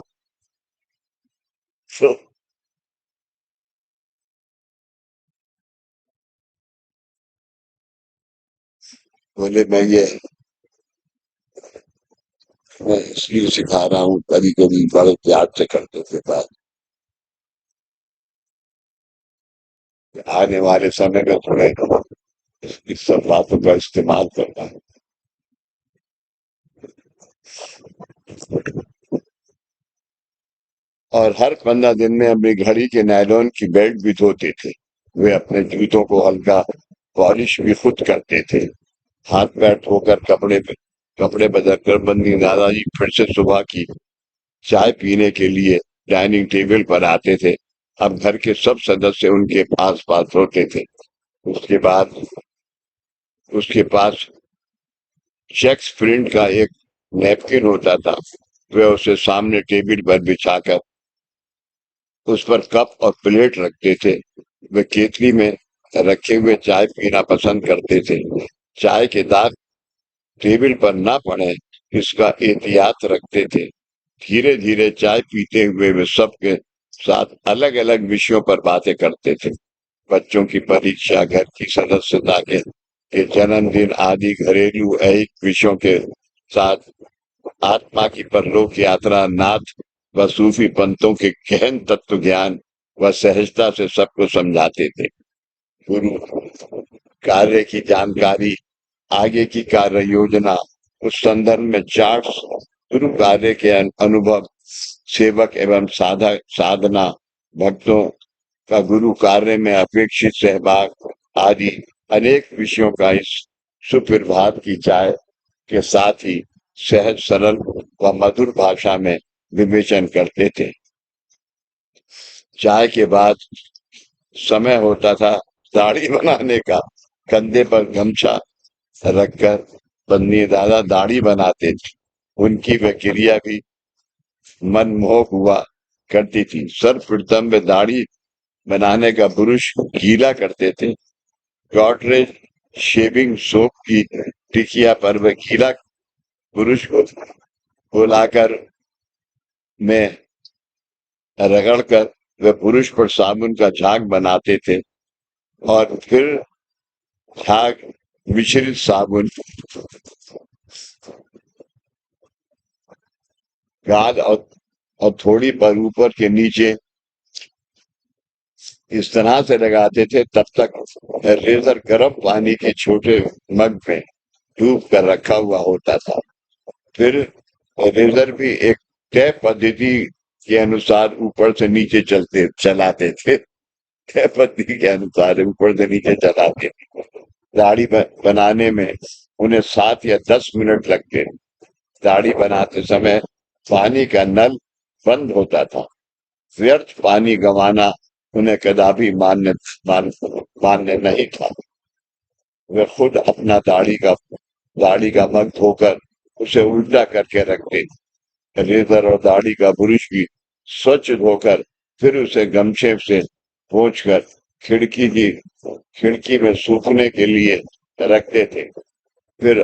Speaker 1: तो बोले मैं इसलिए सिखा रहा हूँ, कभी कभी बड़े प्यार से करते थे बात। आने वाले समय में थोड़े इस सब बातों का इस्तेमाल करना है। और हर 15 दिन में अपनी घड़ी के नायलॉन की बेल्ट भी धोते थे। वे अपने जूतों को हल्का पॉलिश भी खुद करते थे। हाथ पैर धोकर कपड़े बदल कर बंदी दादाजी फिर से सुबह की चाय पीने के लिए डाइनिंग टेबल पर आते थे। अब घर के सब सदस्य उनके पास पास होते थे। उसके बाद उसके पास चेक्स प्रिंट का एक नैपकिन होता था। वे उसे सामने टेबल पर बिछाकर उस पर कप और प्लेट रखते थे। वे केतली में रखे हुए चाय पीना पसंद करते थे। चाय के दाग टेबल पर ना पड़े, इसका एहतियात रखते थे। धीरे धीरे चाय पीते हुए वे सबके साथ अलग अलग विषयों पर बातें करते थे। बच्चों की परीक्षा, घर की सदस्यता के जन्मदिन आदि घरेलू ऐहिक विषयों के साथ आत्मा की परलोक यात्रा, नाथ व सूफी पंथों के गहन तत्व ज्ञान व सहजता से सबको समझाते थे। गुरु कार्य की जानकारी, आगे की कार्य योजना, उस संदर्भ में चार्ट्स, गुरु कार्य के अनुभव, सेवक एवं साधना, भक्तों का गुरु कार्य में अपेक्षित सहभाग आदि अनेक विषयों का इस सुप्रभात की चाय के साथ ही सहज सरल व मधुर भाषा में विवेचन करते थे। चाय के बाद समय होता था दाढ़ी बनाने का। कंधे पर गमछा रखकर बन्नी दादा दाढ़ी बनाते थे। उनकी वह क्रिया भी मनमोहक हुआ करती थी। सर्वप्रथम वे दाढ़ी बनाने का ब्रुश गीला करते थे। गॉडरेज शेविंग सोप की टिकिया पर वह गीला ब्रुश को बुलाकर में रगड़कर वे पुरुष पर साबुन का झाग बनाते थे। और फिर झाग मिश्रित साबुन गाद और थोड़ी पर ऊपर के नीचे इस तरह से लगाते थे। तब तक रेजर गर्म पानी के छोटे मग में डूब कर रखा हुआ होता था। फिर रेजर भी एक तय पद्धति के अनुसार ऊपर से नीचे चलाते थे। तय पद्धति के अनुसार ऊपर से नीचे चलाते थे। दाढ़ी बनाने में उन्हें 7 या 10 मिनट लगते। दाढ़ी बनाते समय पानी का नल बंद होता था। व्यर्थ पानी गंवाना उन्हें कदापि मान्य नहीं था। वे खुद अपना दाढ़ी का मग धोकर उसे उल्टा करके रखते। रेजर और दाढ़ी का ब्रुश भी स्वच्छ धोकर फिर उसे गमछे से पोंछकर खिड़की में सूखने के लिए रखते थे। फिर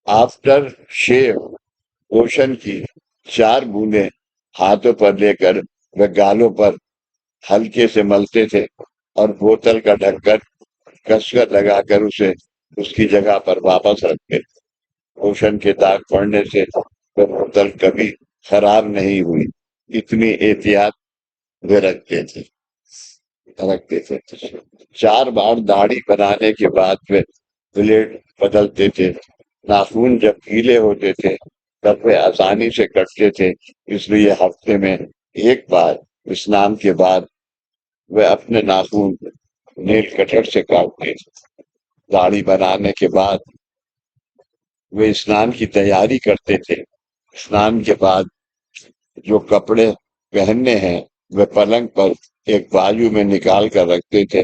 Speaker 1: आफ्टर शेव लोशन की 4 बूंदें हाथों पर लेकर वे गालों पर हल्के से मलते थे और बोतल का ढक्कन कसकर लगाकर उसे उसकी जगह पर वापस रखते। लोशन के दाग पड़ने से वह बोतल कभी खराब नहीं हुई, इतनी एहतियात वे रखते थे। 4 बार दाढ़ी बनाने के बाद वे ब्लेड बदलते थे। नाखून जब गीले होते थे तब वे आसानी से कटते थे, इसलिए हफ्ते में एक बार स्नान के बाद वे अपने नाखून नेल कटर से काटते थे। दाढ़ी बनाने के बाद वे स्नान की तैयारी करते थे। स्नान के बाद जो कपड़े पहनने हैं वे पलंग पर एक बाजू में निकाल कर रखते थे।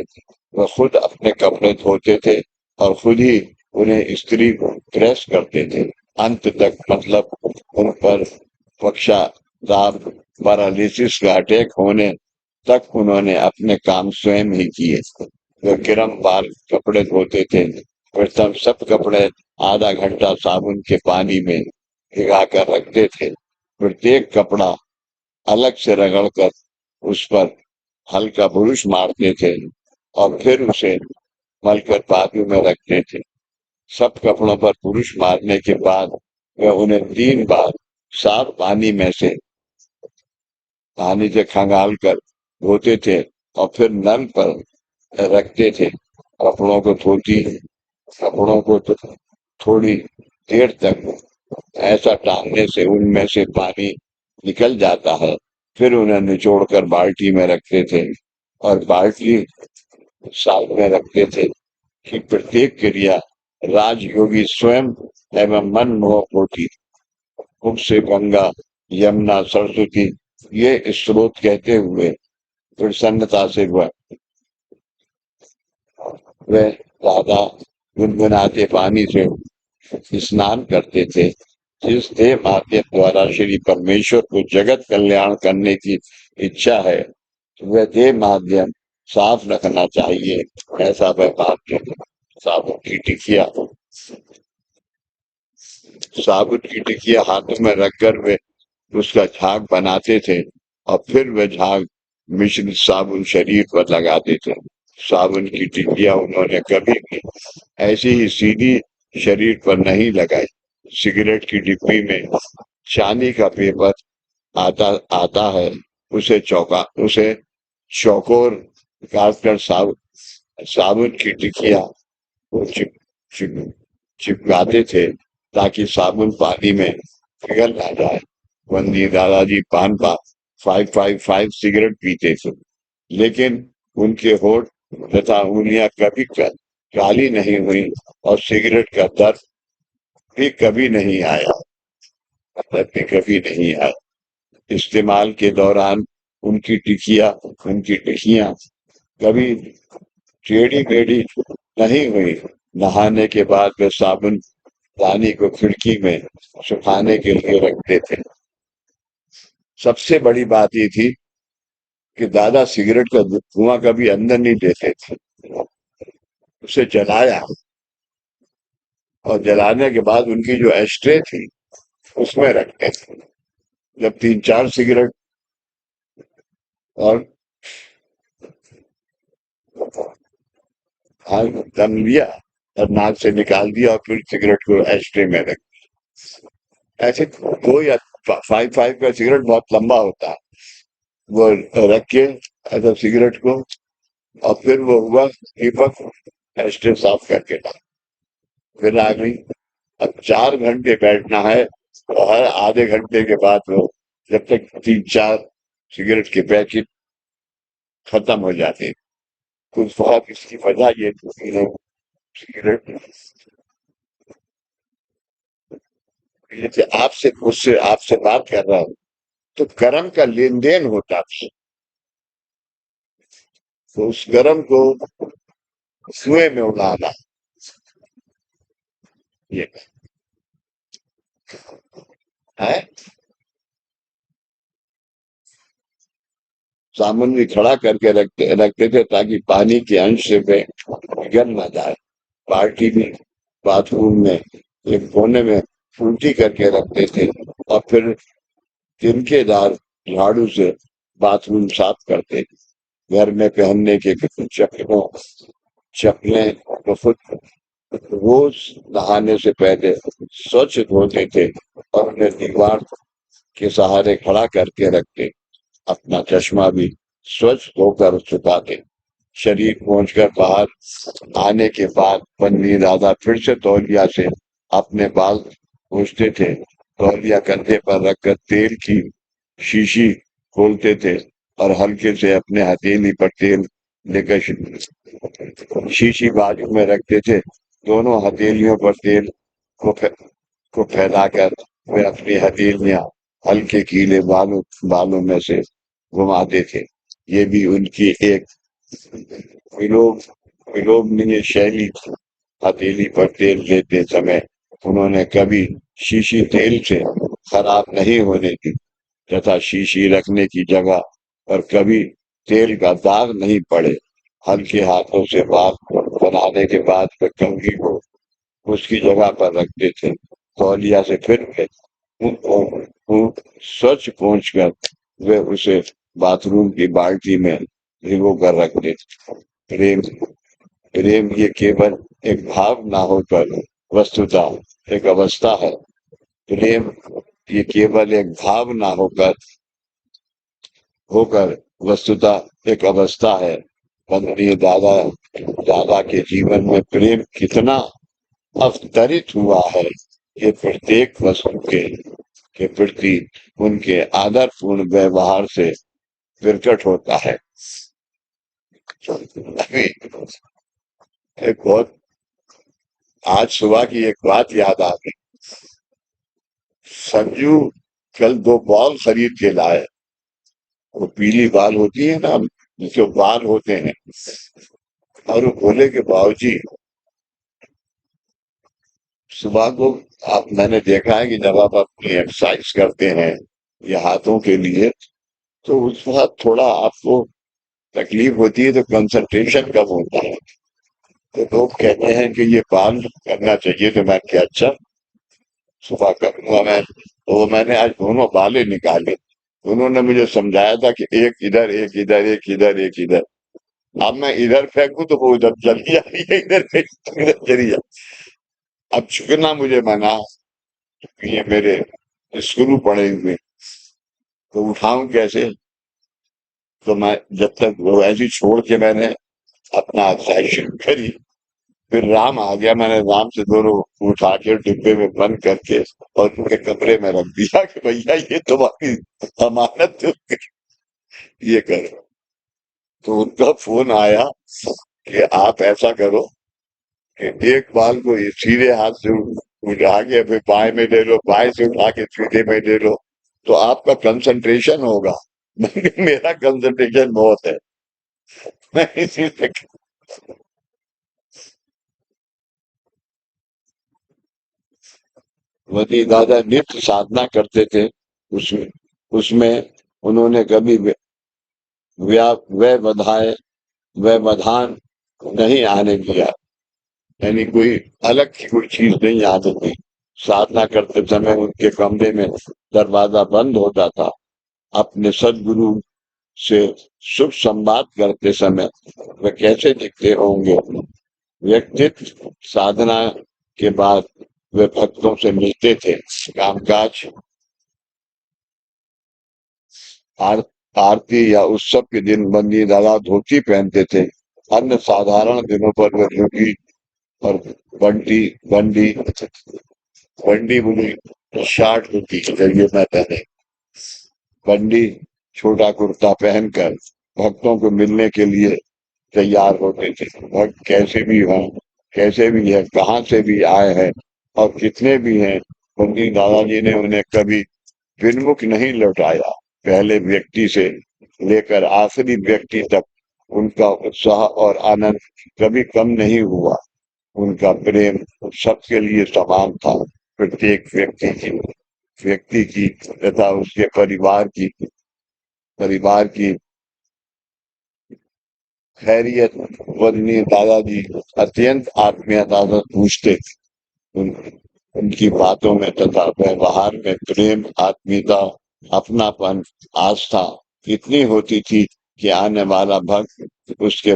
Speaker 1: वह खुद अपने कपड़े धोते थे और खुद ही उन्हें इस्त्री प्रेस करते थे। अंत तक, मतलब उन पर पक्षा दाब पैरालिसिस का अटैक होने तक उन्होंने अपने काम स्वयं ही किए। वे क्रमवार कपड़े धोते थे। प्रथम सब कपड़े आधा घंटा साबुन के पानी में भिगा कर रखते थे। प्रत्येक कपड़ा अलग से रगड़कर उस पर हल्का बुरुश मारते थे और फिर उसे मलकर बाजू में रखते थे। सब कपड़ों पर बुरुश मारने के बाद वे उन्हें 3 बार साफ पानी से खंगाल कर धोते थे और फिर नल पर रखते थे। कपड़ों को धोती कपड़ों को थोड़ी देर तक ऐसा टांगने से उनमें से पानी निकल जाता है। फिर उन्हें निचोड़कर बाल्टी में रखते थे और बाल्टी साथ में रखते थे कि प्रत्येक क्रिया राजयोगी स्वयं एवं मनमोहक होती। मुख से गंगा, यमुना, सरस्वती ये स्रोत कहते हुए प्रसन्नता से वह राधा गुनगुनाते पानी से स्नान करते थे। जिस देह माध्यम द्वारा श्री परमेश्वर को जगत कल्याण करने की इच्छा है, वह देह माध्यम साफ रखना चाहिए, ऐसा वह मानते थे। साबुन की टिकिया साबुन की टिकिया हाथों में रखकर वे उसका झाग बनाते थे और फिर वह झाग मिश्रित साबुन शरीर पर लगाते थे। साबुन की टिकिया उन्होंने कभी भी ऐसी ही सीधी शरीर पर नहीं लगाई। सिगरेट की डिब्बी में चांदी का पेपर आता आता है, उसे चौकोर काटकर साबुन की टिकिया को चिप चिपकाते थे ताकि साबुन पानी में पिघल ना जाए। वंदी दादाजी पान पा 555 सिगरेट पीते थे, लेकिन उनके होठ तथा उंगलियां कभी काली नहीं हुई और सिगरेट का दर्द भी कभी नहीं आया। इस्तेमाल के दौरान उनकी टिकियां कभी टेढ़ी मेढ़ी नहीं हुई। नहाने के बाद वे साबुन पानी को खिड़की में सुखाने के लिए रखते थे। सबसे बड़ी बात ये थी कि दादा सिगरेट का धुआं कभी अंदर नहीं देते थे। उसे जलाया और जलाने के बाद उनकी जो एस्ट्रे थी उसमें रखते थे। जब 3-4 सिगरेट और दम लिया और नाक से निकाल दिया और फिर सिगरेट को एस्ट्रे में रख। ऐसे 2 या 5 का सिगरेट बहुत लंबा होता है, वो रख के ऐसा सिगरेट को और फिर वो हुआ दीपक एस्ट्रे साफ करके डाल। फिर आ गई। अब 4 घंटे बैठना है और हर आधे घंटे के बाद वो जब तक 3-4 सिगरेट के पैकेट खत्म हो जाते। कुछ बहुत इसकी वजह ये थी कि लोग सिगरेट जैसे आपसे बात कर रहा हूँ तो कर्म का लेन देन होता था। तो उस कर्म को कुएं में उड़ाना ये है। साबुन भी खड़ा करके रखते थे ताकि पानी के अंश से वे गिर ना जाए। बाल्टी भी बाथरूम में एक कोने में उल्टी करके रखते थे और फिर तिनकेदार झाड़ू से बाथरूम साफ करते थे। घर में पहनने के चप्पलें को खुद रोज नहाने से पहले स्वच्छ धोते थे और उन्हें दीवार के सहारे खड़ा करके रखते। अपना चश्मा भी स्वच्छ धोकर सुखाते। शरीर पहुंचकर बाहर आने के बाद बन्नी दादा फिर से तौलिया से अपने बाल पोंछते थे। तौलिया कंधे पर रखकर तेल की शीशी खोलते थे और हल्के से अपने हथेली पर तेल लेकर शीशी बाजू में रखते थे। दोनों हथेलियों पर तेल को को फैलाकर वे अपनी हथेलियां हल्के गीले बालों में से घुमाते थे। ये भी उनकी एक विलोम विलोभनीय शैली थी। हथेली पर तेल लेते समय उन्होंने कभी शीशी तेल से खराब नहीं होने दी। तथा शीशी रखने की जगह पर कभी तेल का दाग नहीं पड़े। हल्के हाथों से बाल बनाने के बाद वे कंघी को उसकी जगह पर रखते थे। तौलिया से फिर वे स्वच्छ पोंछकर वे उसे बाथरूम की बाल्टी में भिगो कर रखते थे। प्रेम प्रेम ये केवल एक भाव ना होकर वस्तुतः एक अवस्था है। प्रेम ये केवल एक भाव ना होकर होकर वस्तुतः एक अवस्था है। बंदनीय दादा दादा के जीवन में प्रेम कितना अवतरित हुआ है, ये प्रत्येक वस्तु के प्रति उनके आदरपूर्ण व्यवहार से प्रकट होता है। अभी एक बहुत आज सुबह की एक बात याद आ गई। संजू कल 2 बॉल खरीद के लाए। वो पीली बाल होती है ना, जो बाल होते हैं। और वो बोले कि बाबूजी, सुबह को आप मैंने देखा है कि जब आप अपनी एक्सरसाइज करते हैं ये हाथों के लिए, तो उस वक्त थोड़ा आपको तकलीफ होती है, तो कंसंट्रेशन कम होता है। तो लोग कहते हैं कि ये बाल करना चाहिए, तो मैं क्या अच्छा सुबह करूंगा मैं। तो मैंने आज दोनों बालें निकाले। उन्होंने मुझे समझाया था कि एक इधर एक इधर एक इधर एक इधर। अब मैं इधर फेंकूं तो वो उधर चली जा रही है, इधर फेंकूं तो इधर चली जा। अब झुकना मुझे मना, ये मेरे स्क्रू पड़े हुए, तो उठाऊं कैसे। तो मैं जब तक वो ऐसी छोड़ के मैंने अपना एक्सरसाइज शुरू करी, फिर राम आ गया। मैंने राम से दोनों उठा के डिब्बे में बंद करके और उनके कमरे में रख दिया कि भैया ये तुम्हारी अमानत है, ये करो। तो उनका फोन आया कि आप ऐसा करो कि एक बाल को ये सीधे हाथ से उठा के फिर बाएं में ले लो, बाएं से उठा के सीधे में ले लो, तो आपका कंसंट्रेशन होगा। मेरा कंसंट्रेशन बहुत है। मैं इसी से वही दादा नित्य साधना करते थे। उसमें उसमें उन्होंने कभी व्यवधान व्यवधान नहीं आने दिया। यानी कोई अलग की कोई चीज नहीं आने दी। साधना करते समय उनके कमरे में दरवाजा बंद होता था। अपने सदगुरु से शुभ संवाद करते समय वे कैसे दिखते होंगे। व्यक्तित्व साधना के बाद वे भक्तों से मिलते थे। कामकाज आर, आरती या उत्सव के दिन बंदी दादा धोती पहनते थे। अन्य साधारण दिनों पर वे लुंगी और बंडी बंडी बंडी बुनी शर्ट होती जरिए में पहने, बंडी छोटा कुर्ता पहनकर भक्तों को मिलने के लिए तैयार होते थे। भक्त कैसे भी हों, कैसे भी है, कहाँ से भी आए हैं और कितने भी हैं, बंदी दादाजी ने उन्हें कभी विनमुख नहीं लौटाया। पहले व्यक्ति से लेकर आखिरी व्यक्ति तक उनका उत्साह और आनंद कभी कम नहीं हुआ। उनका प्रेम सबके लिए समान था। प्रत्येक व्यक्ति की तथा उसके परिवार की खैरियत बदनी दादाजी अत्यंत आत्मीयता से पूछते थे। उन, उनकी बातों में तथा व्यवहार में प्रेम, आत्मीयता, अपनापन, आस्था इतनी होती थी कि आने वाला भक्त उसके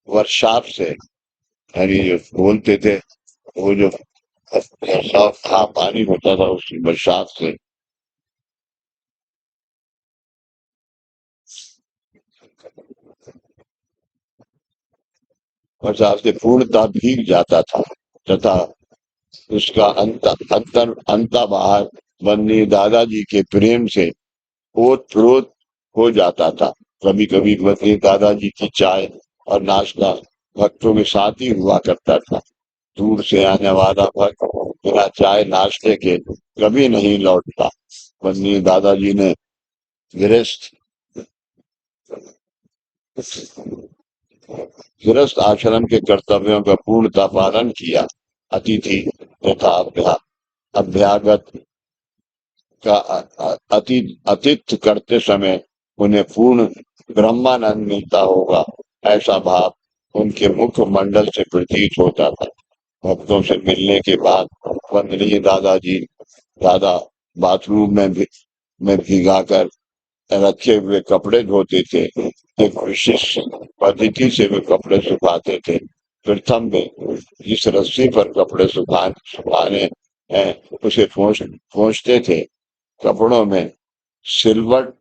Speaker 1: वर्षाप से यानी जो बोलते थे, वो जो बरसात था पानी होता था उसकी बरसात से बरसात से पूर्णतः भीग जाता था तथा उसका अंता बाहर बन्नी दादाजी के प्रेम से ओत प्रोत हो जाता था। कभी कभी बन्नी दादाजी की चाय और नाश्ता भक्तों के साथ ही हुआ करता था। दूर से आने वाला भक्त बिना चाय नाश्ते के कभी नहीं लौटता। बन्नी दादाजी ने गृहस्थ गृहस्थ आश्रम के कर्तव्यों का पूर्णतः पालन किया। अतिथि तथा अभ्यागत का अतिथ्य करते समय उन्हें पूर्ण ब्रह्मानंद मिलता होगा, ऐसा भाव उनके मुखमंडल से प्रतीत होता था। भक्तों से मिलने के बाद वंदनीय दादा बाथरूम में भिगाकर रखे हुए कपड़े धोते थे। एक विशिष्ट पद्धति से वे कपड़े सुखाते थे। प्रथम में जिस रस्सी पर कपड़े सुखाने हैं उसे पोंछते थे। कपड़ों में सिलवट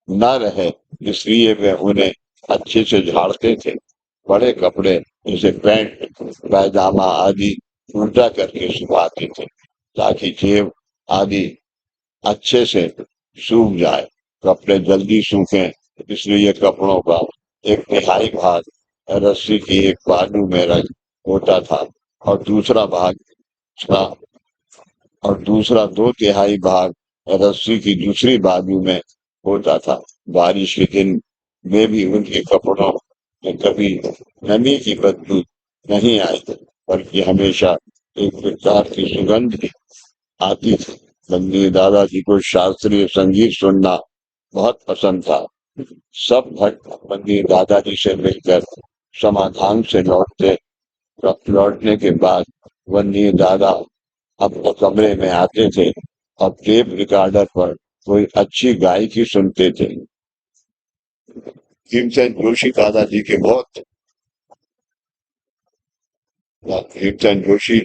Speaker 1: न रहे इसलिए वे उन्हें अच्छे से झाड़ते थे। बड़े कपड़े जैसे पैंट, पैजामा आदि उल्टा करके सुखाते थे ताकि जेब आदि अच्छे से सूख जाए। कपड़े जल्दी सूखें इसलिए कपड़ों का एक तिहाई भाग रस्सी की एक बाजू में रख होता था और दूसरा दूसरा दो तिहाई भाग रस्सी की दूसरी बाजू में होता था। बारिश के दिन में भी उनके कपड़ों में कभी नमी की बदबू नहीं आई, बल्कि हमेशा एक प्रकार की सुगंध आती थी। बंदी दादाजी को शास्त्रीय संगीत सुनना बहुत पसंद था। सब भक्त बंदी दादाजी से मिलकर समाधान से लौटने के बाद वन्य दादा अपने कमरे में आते थे और टेप रिकॉर्डर पर कोई अच्छी गायकी सुनते थे। भीमसेन जोशी दादाजी के बहुत भीमसेन जोशी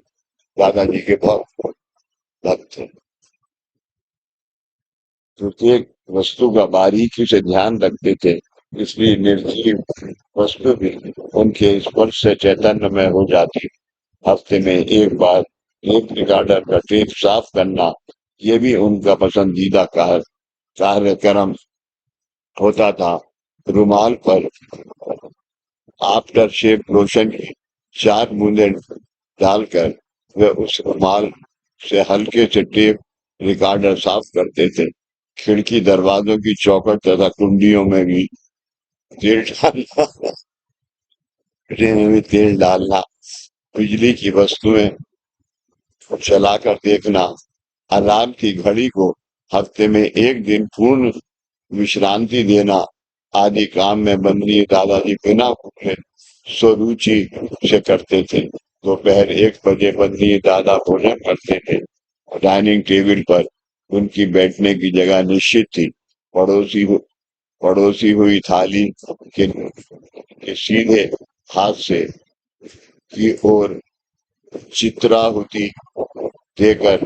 Speaker 1: दादाजी के बहुत भक्त थे। प्रत्येक वस्तु का बारीकी से ध्यान रखते थे, इसलिए निर्जीव वस्तु भी उनके स्पर्श से चैतन्यमय हो जाती। हफ्ते में एक बार टेप रिकॉर्डर का टेप साफ करना, ये भी उनका पसंदीदा कार्यक्रम होता था। रुमाल पर आफ्टर शेव लोशन की 4 बूंदें डालकर वे उस रुमाल से हल्के से टेप रिकॉर्डर साफ करते थे। खिड़की, दरवाजों की चौखट तथा कुंडियों तेल डालना में तेल डालना, बिजली की वस्तुएं चलाकर देखना, अलार्म की घड़ी को हफ्ते में एक दिन पूर्ण विश्रांति देना आदि काम में बंदी दादाजी बिना भूखे स्वरुचि से करते थे। दोपहर 1 बजे बंदी दादा भोजन करते थे। डाइनिंग टेबल पर उनकी बैठने की जगह निश्चित थी। पड़ोसी हुई थाली के सीधे हाथ से की ओर चित्राहुति देकर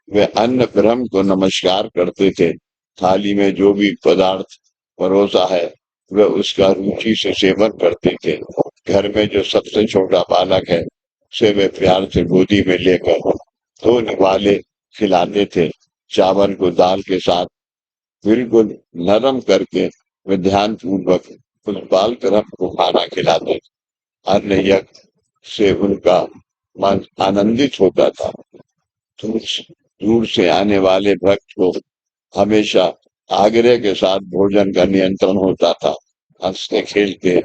Speaker 1: वे अन्न ब्रह्म को नमस्कार करते थे। थाली में जो भी पदार्थ परोसा है वे उसका रुचि से सेवन करते थे। घर में जो सबसे छोटा बालक है उसे वे प्यार से गोदी में लेकर 2 निवाले खिलाते थे। चावल को दाल के साथ बिल्कुल नरम करके वे ध्यान पूर्वक उस बाल ग्रह को खाना खिलाते थे। अन्न यज्ञ से उनका मन आनंदित होता था। दूर दूर से आने वाले भक्त को हमेशा आग्रह के साथ भोजन का नियंत्रण होता था। हंसते खेलते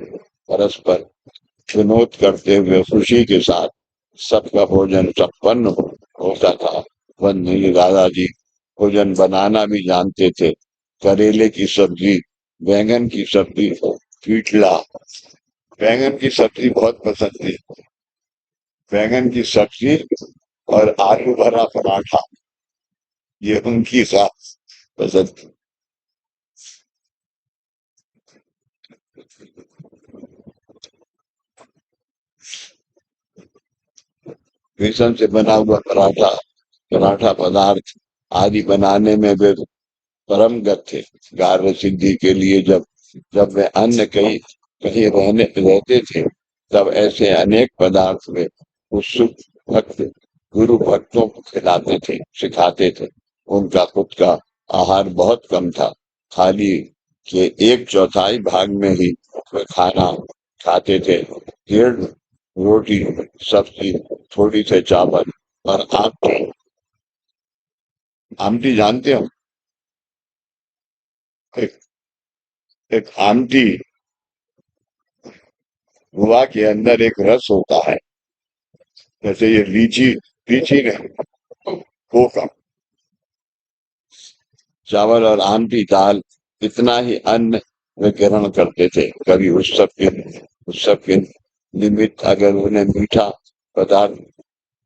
Speaker 1: परस्पर विनोद करते हुए खुशी के साथ सबका भोजन संपन्न होता था। वंदनीय दादाजी भोजन बनाना भी जानते थे। करेले की सब्जी, बैंगन की सब्जी, पीटला, बैंगन की सब्जी बहुत पसंद थी। बैंगन की सब्जी और आलू भरा पराठा, ये उनकी खास पसंद थी। बेसन से बना हुआ पराठा पदार्थ आदि बनाने में वे परमगत थे। कार्य सिद्धि के लिए जब जब वे अन्य कहीं कहीं रहते थे तब ऐसे अनेक पदार्थ वे उत्सुक भक्त गुरु भक्तों को खिलाते थे, सिखाते थे। उनका खुद का आहार बहुत कम था। थाली के 1/4 भाग में ही वे खाना खाते थे। 1.5 रोटी, सब्जी, थोड़ी से चावल और आमटी। आमटी जानते हो? एक, एक आमटी हुआ के अंदर एक रस होता है, जैसे ये लीची लीची नहीं, कोका। चावल और आमटी दाल, इतना ही अन्न वे ग्रहण करते थे। कभी उत्सव के निमित्त अगर उन्हें मीठा पदार्थ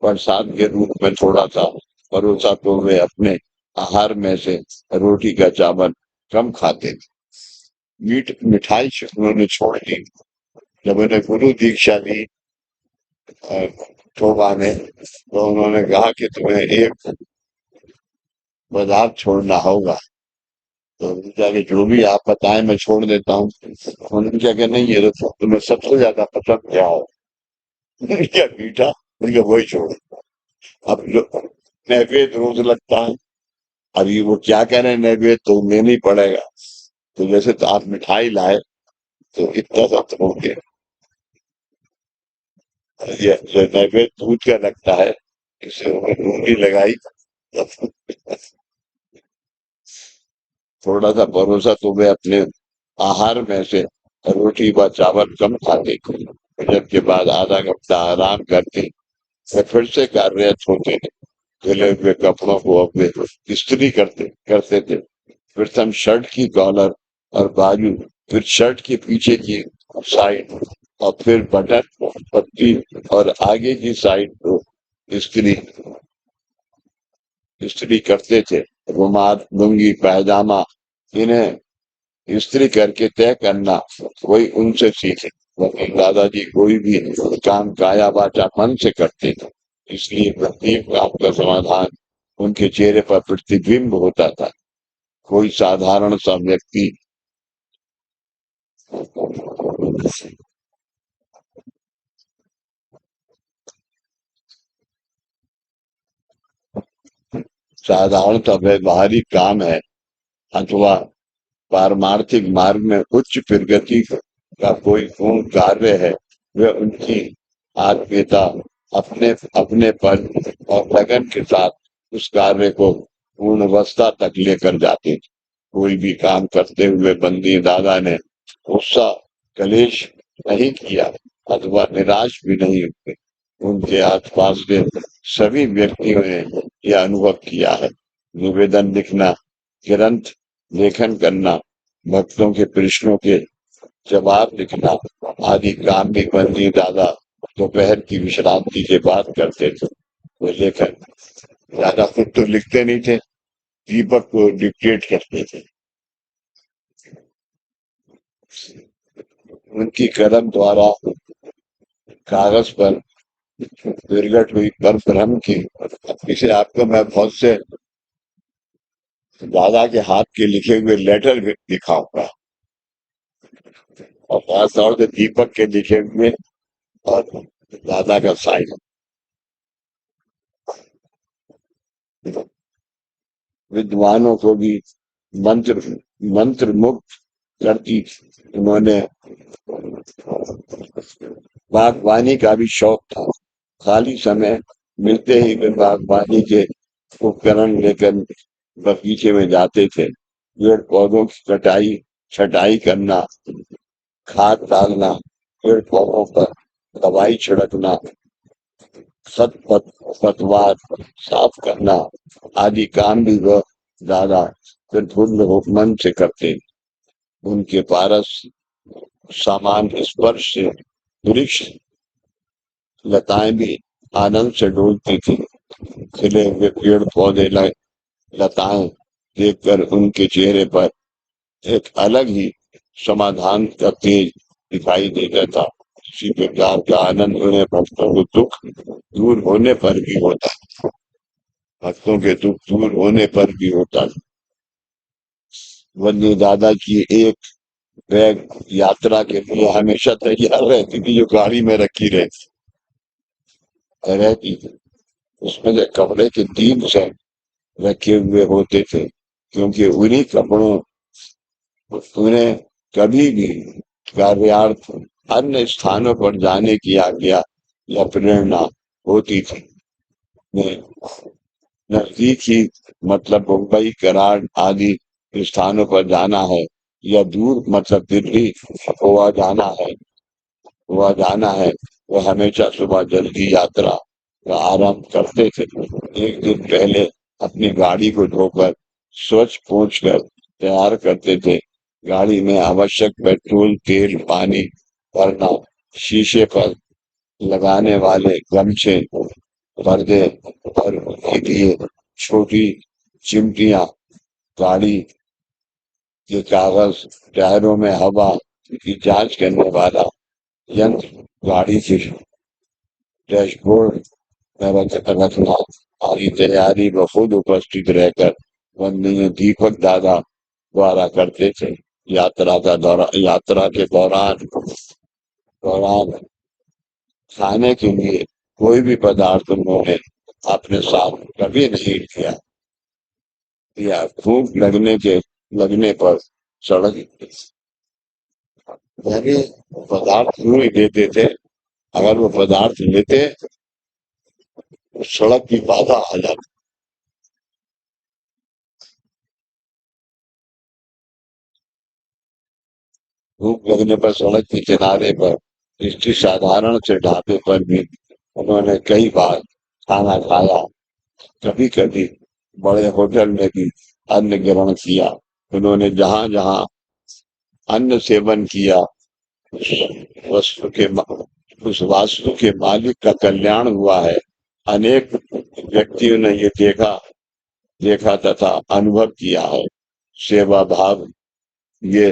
Speaker 1: प्रसाद के रूप में थोड़ा सा परोसा तो वे अपने आहार में से रोटी का चावल कम खाते थे। मिठाई उन्होंने छोड़ दी। जब उन्हें गुरु दीक्षा दी ठोबा ने, तो उन्होंने कहा कि तुम्हें एक पदार्थ छोड़ना होगा। तो उन्होंने कहा कि जो भी आप बताएं मैं छोड़ देता हूँ। उन्होंने क्या कि नहीं, ये तो तुम्हें सबसे ज्यादा पसंद क्या है? मैंने क्या मीठा? मैंने कहा वही छोड़ो। अब जो नैवेद्य रोज लगता है, अभी वो क्या करें, नैवेद्य तो लेना ही पड़ेगा। तो जैसे तो आप मिठाई लाए तो इतना सा तो हो गया। ये नैवेद्य दूध का लगता है, इसे उंगली लगाई तो थोड़ा सा भरोसा तो वे अपने आहार में से रोटी व चावल कम खाते थे। भोजन के बाद आधा घंटा आराम करते, वे फिर से कार्यरत होते थे। धुले हुए कपड़ों को अपने इस्त्री करते करते थे। प्रथम शर्ट की कॉलर और बाजू, फिर शर्ट के पीछे की साइड, और फिर बटन पट्टी और आगे की साइड को इस्त्री इस्त्री करते थे। रुमाल, लुंगी, पायजामा, इन्हें इस्त्री करके तय करना वही उनसे सीखे। वही दादाजी कोई भी काम काया वाचा मन से करते थे, इसलिए प्रत्येक काम का समाधान उनके चेहरे पर प्रतिबिंब होता था। कोई साधारण सा व्यक्ति साधारणतः व्यवहारिक काम है अथवा पारमार्थिक मार्ग में उच्च प्रगति का कोई पूर्ण कार्य है, वे उनकी आत्मीयता अपने अपने पर और लगन के साथ उस कार्य को पूर्णावस्था तक लेकर जाते थे। कोई भी काम करते हुए बंदी दादा ने गुस्सा, कलेश नहीं किया अथवा निराश भी नहीं हुए। उनके आसपास के सभी व्यक्तियों ने यह अनुभव किया है। निवेदन लिखना, ग्रंथ लेखन करना, भक्तों के प्रश्नों के जवाब लिखना आदि काम भी बंदी दादा दोपहर की विश्रांति के बाद करते थे। वो लेखन दादा खुद तो लिखते नहीं थे, दीपक को डिक्टेट करते थे। उनकी कलम द्वारा कागज पर प्रगट हुई पर ब्रह्म की, इसे आपको मैं बहुत से दादा के हाथ के लिखे हुए लेटर भी दिखाऊंगा, और खासतौर से दीपक के लिखे हुए और दादा का साइन। विद्वानों को भी मंत्र मंत्र मुक्त करती। उन्होंने बागवानी का भी शौक था। खाली समय मिलते ही वे बागवानी के उपकरण लेकर बगीचे में जाते थे। पेड़ पौधों की कटाई छटाई करना, खाद डालना, पेड़ पौधों पर दवाई छिड़कना, पतवार साफ करना आदि काम भी वह ज्यादा प्रफुल्ल मन से करते। उनके पारस सामान स्पर्श से वृक्ष लताएं भी आनंद से डोलती थी। खिले हुए पेड़ पौधे लताएं देखकर उनके चेहरे पर एक अलग ही समाधान का तेज दिखाई देता था। इसी प्रकार का आनंद उन्हें भक्तों को दुख दूर होने पर भी होता भक्तों के दुख दूर होने पर भी होता। वन्य दादा की एक बैग यात्रा के लिए हमेशा तैयार रहती थी, जो गाड़ी में रखी रहती थी। उसमें से कपड़े के 3 सेट रखे हुए होते थे, क्योंकि उन्हीं कपड़ों उन्हें कभी भी कार्यार्थ अन्य स्थानों पर जाने की आज्ञा या प्रेरणा होती थी। नजदीक ही मतलब मुंबई, कराड़ आदि स्थानों पर जाना है, या दूर मतलब दिल्ली हुआ जाना है, वह हमेशा सुबह जल्दी यात्रा का आरंभ करते थे। एक दिन पहले अपनी गाड़ी को धोकर स्वच्छ पोंछ कर तैयार करते थे। गाड़ी में आवश्यक पेट्रोल, तेल, पानी भरना, शीशे पर लगाने वाले गमछे, पर्दे और उनके लिए छोटी चिमटियां, गाड़ी के कागज, टायरों में हवा की जांच करने वाला यंत्र, गाड़ी की डैशबोर्ड में रखना, सारी तैयारी में खुद उपस्थित रहकर वंदनीय दीपक दादा द्वारा करते थे। यात्रा के दौरान खाने के लिए कोई भी पदार्थ उन्होंने अपने साथ कभी नहीं लिया। या भूख लगने पर सड़क यानी पदार्थ क्यों नहीं देते थे? अगर वो पदार्थ लेते तो सड़क की बाधा आ जाती। भूख लगने पर सड़क के किनारे पर स्थित साधारण से ढाबे पर भी उन्होंने कई बार खाना खाया। कभी कभी बड़े होटल में भी अन्न ग्रहण किया। उन्होंने जहां जहां अन्न सेवन किया, उस वस्तु के उस वास्तु के मालिक का कल्याण हुआ है। अनेक व्यक्तियों ने ये देखा तथा अनुभव किया है। सेवा भाव ये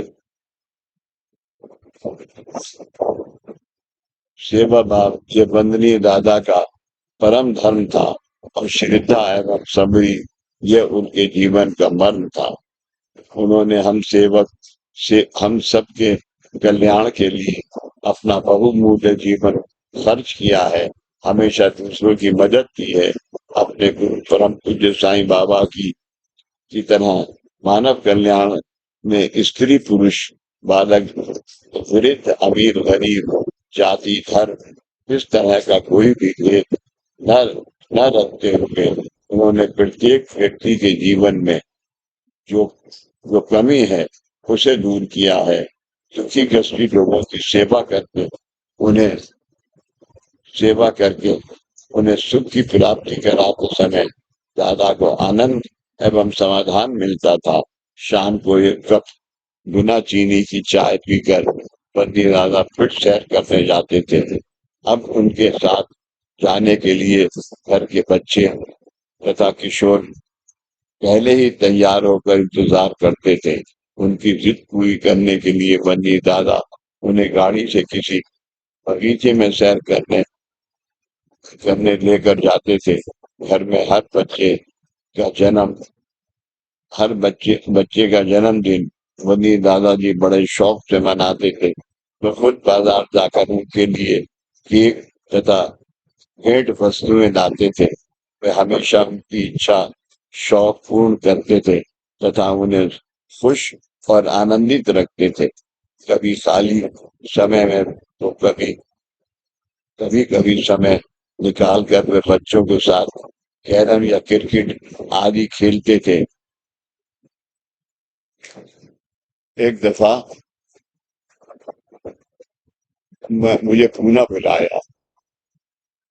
Speaker 1: सेवा भाव ये वंदनीय दादा का परम धर्म था और श्रद्धा एवं सबरी ये उनके जीवन का मर्म था। उन्होंने हम सबके कल्याण के लिए अपना बहुमूल्य जीवन खर्च किया है। हमेशा दूसरों की मदद की है। अपने गुरु परम पूज्य साईं बाबा की तरह मानव कल्याण में स्त्री पुरुष, बालक, वृद्ध, अमीर, गरीब, जाति, धर्म इस तरह का कोई भी भेद न न रखते हुए उन्होंने प्रत्येक व्यक्ति के जीवन में जो जो कमी है उसे दूर किया है। दुखी कष्टी लोगों की उन्हें सेवा करके उन्हें सुख की प्राप्ति कराते समय दादा को आनंद एवं समाधान मिलता था। शाम को एक कप बिना चीनी की चाय पीकर बद्री दादा फिर सैर करने जाते थे। अब उनके साथ जाने के लिए घर के बच्चे तथा किशोर पहले ही तैयार होकर इंतजार करते थे। उनकी जिद पूरी करने के लिए बन्नी दादा उन्हें गाड़ी से किसी बगीचे में सैर करने लेकर जाते थे। घर में का जन्म हर बच्चे का जन्मदिन बन्नी दादाजी बड़े शौक से मनाते थे। वे खुद बाजार जाकर उनके लिए केक तथा भेंट वस्तुएं लाते थे। वे हमेशा उनकी इच्छा शौक पूर्ण करते थे तथा उन्हें खुश और आनंदित रखते थे। कभी खाली समय में तो कभी कभी समय निकाल कर वे बच्चों के साथ कैरम या क्रिकेट आदि खेलते थे। एक दफा मुझे पूना बुलाया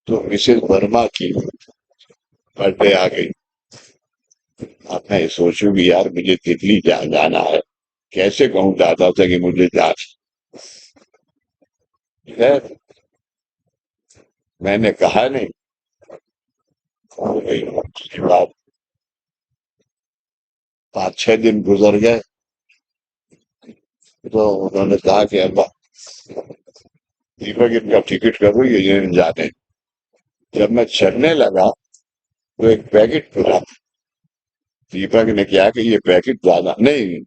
Speaker 1: तो मिसेस वर्मा की बर्थडे आ गई। अब मैं सोचूंगी यार मुझे दिल्ली जाना है, कैसे कहूँ दादा से कि मुझे खैर मैंने कहा नहीं। हो गई उसके बाद 5-6 दिन गुजर गए तो उन्होंने कहा कि अब्बा दीपक इनका टिकट करो ये जाने। जब मैं चढ़ने लगा तो एक पैकेट खुला। दीपक ने क्या कि ये पैकेट दादा नहीं,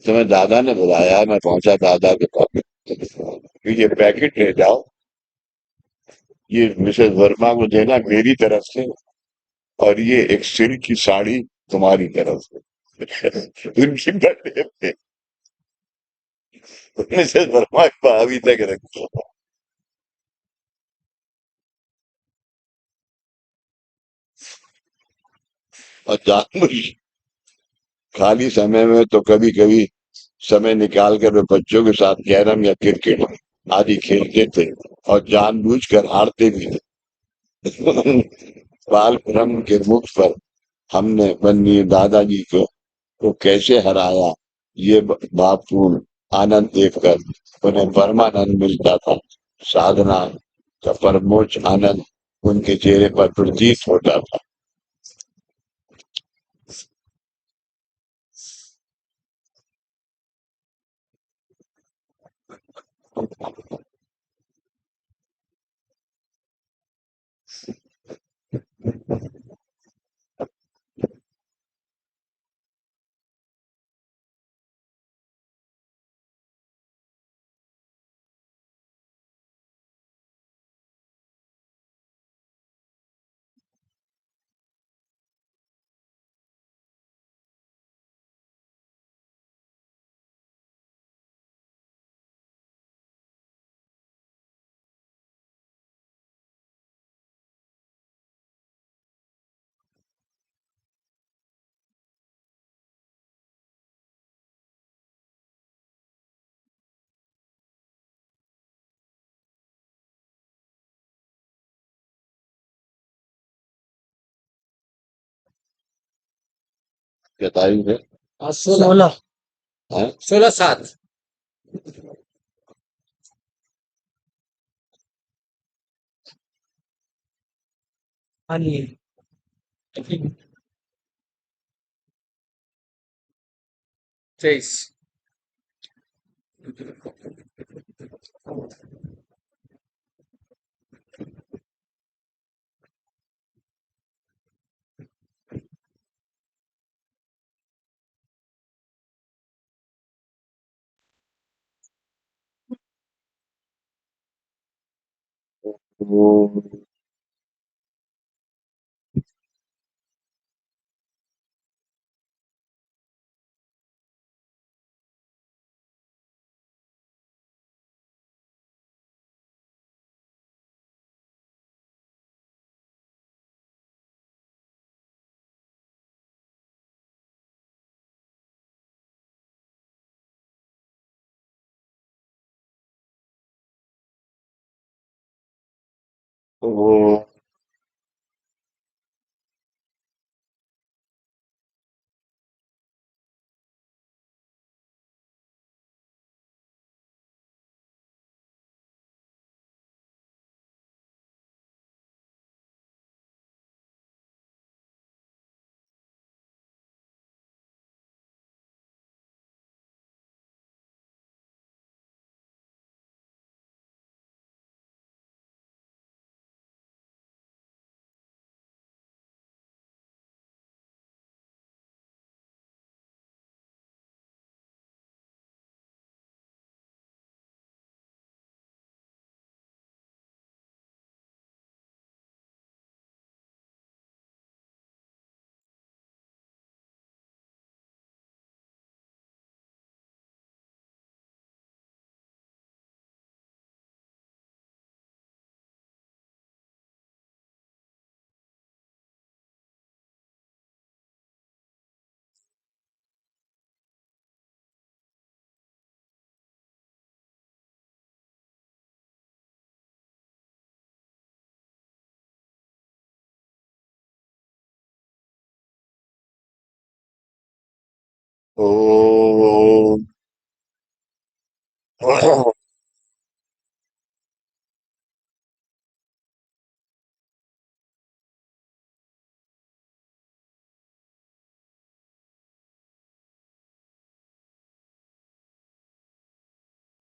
Speaker 1: तो मैं दादा ने बुलाया, मैं पहुंचा दादा के पास कि ये पैकेट ले जाओ, ये मिसेस वर्मा को देना मेरी तरफ से, और ये एक सिल्क की साड़ी तुम्हारी तरफ से। उनकी बर्थडे पे मिसेस वर्मा को अभी तक रखी। और जानबूझ खाली समय में तो कभी कभी समय निकाल कर वे बच्चों के साथ कैरम या क्रिकेट आदि खेलते थे और जानबूझकर हारते भी थे। बाल ब्रह्म के मुख पर हमने अपने दादाजी को कैसे हराया, ये भावपूर्ण आनंद देखकर उन्हें परमानंद मिलता था। साधना का परमोच्च आनंद उनके चेहरे पर प्रतीत होता था। क्या तारीख है?
Speaker 2: 16।
Speaker 1: हैं?
Speaker 2: 16/7। हाँ जी। 23।
Speaker 1: वो वो वो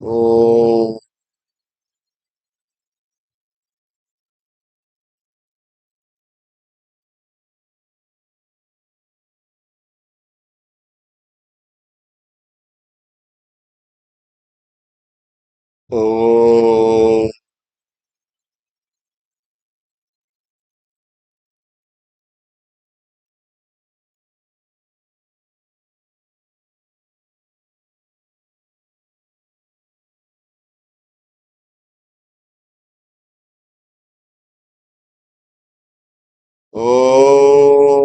Speaker 1: वो वो वो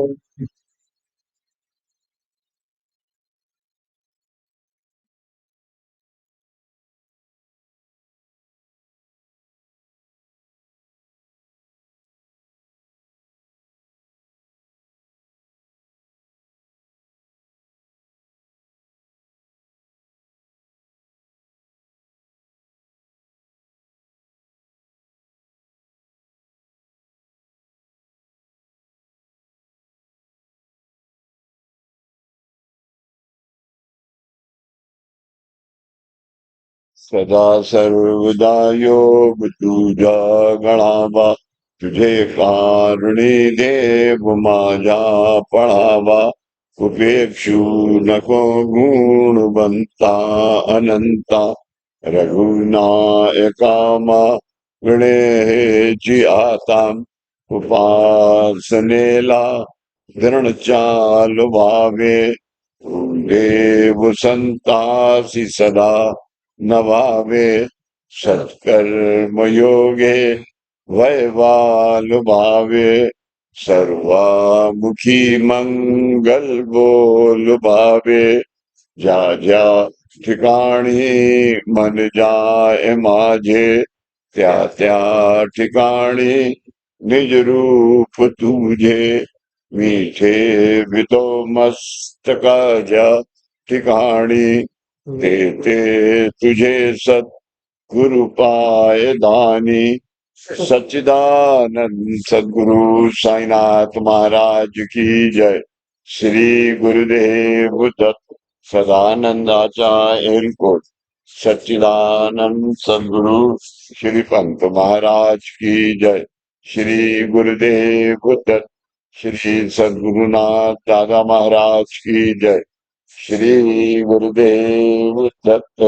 Speaker 1: सदा सर्वदा योग तुझा गणावा, तुझे कारुणी देव माझा पळावा. उपेक्षू नको गुणवंता अनंता, रघुनायका गणेची आता. उपासनेला दृढ चाल व्हावे, देव संतासी सदा नभावे. सत्कर्म योगे वैवाल भावे, सर्वामुखी मंगल बोल भावे. ज्या ज्या ठिकाणी मन जाय माझे, त्या त्या ठिकाणी निज रूप तुझे. मीठे विदो मस्तकाच्या ठिकाणी, ते ते तुझे सद्गुरु पाय दानी. सच्चिदानंद सद्गुरु साईनाथ महाराज की जय. श्री गुरुदेव दत्त सदानंदाचार्य को सच्चिदानंद सद्गुरु श्री पंत महाराज की जय. श्री गुरुदेव दत्त श्री सद्गुरुनाथ दादा महाराज की जय. श्री गुरुदेव दत्त.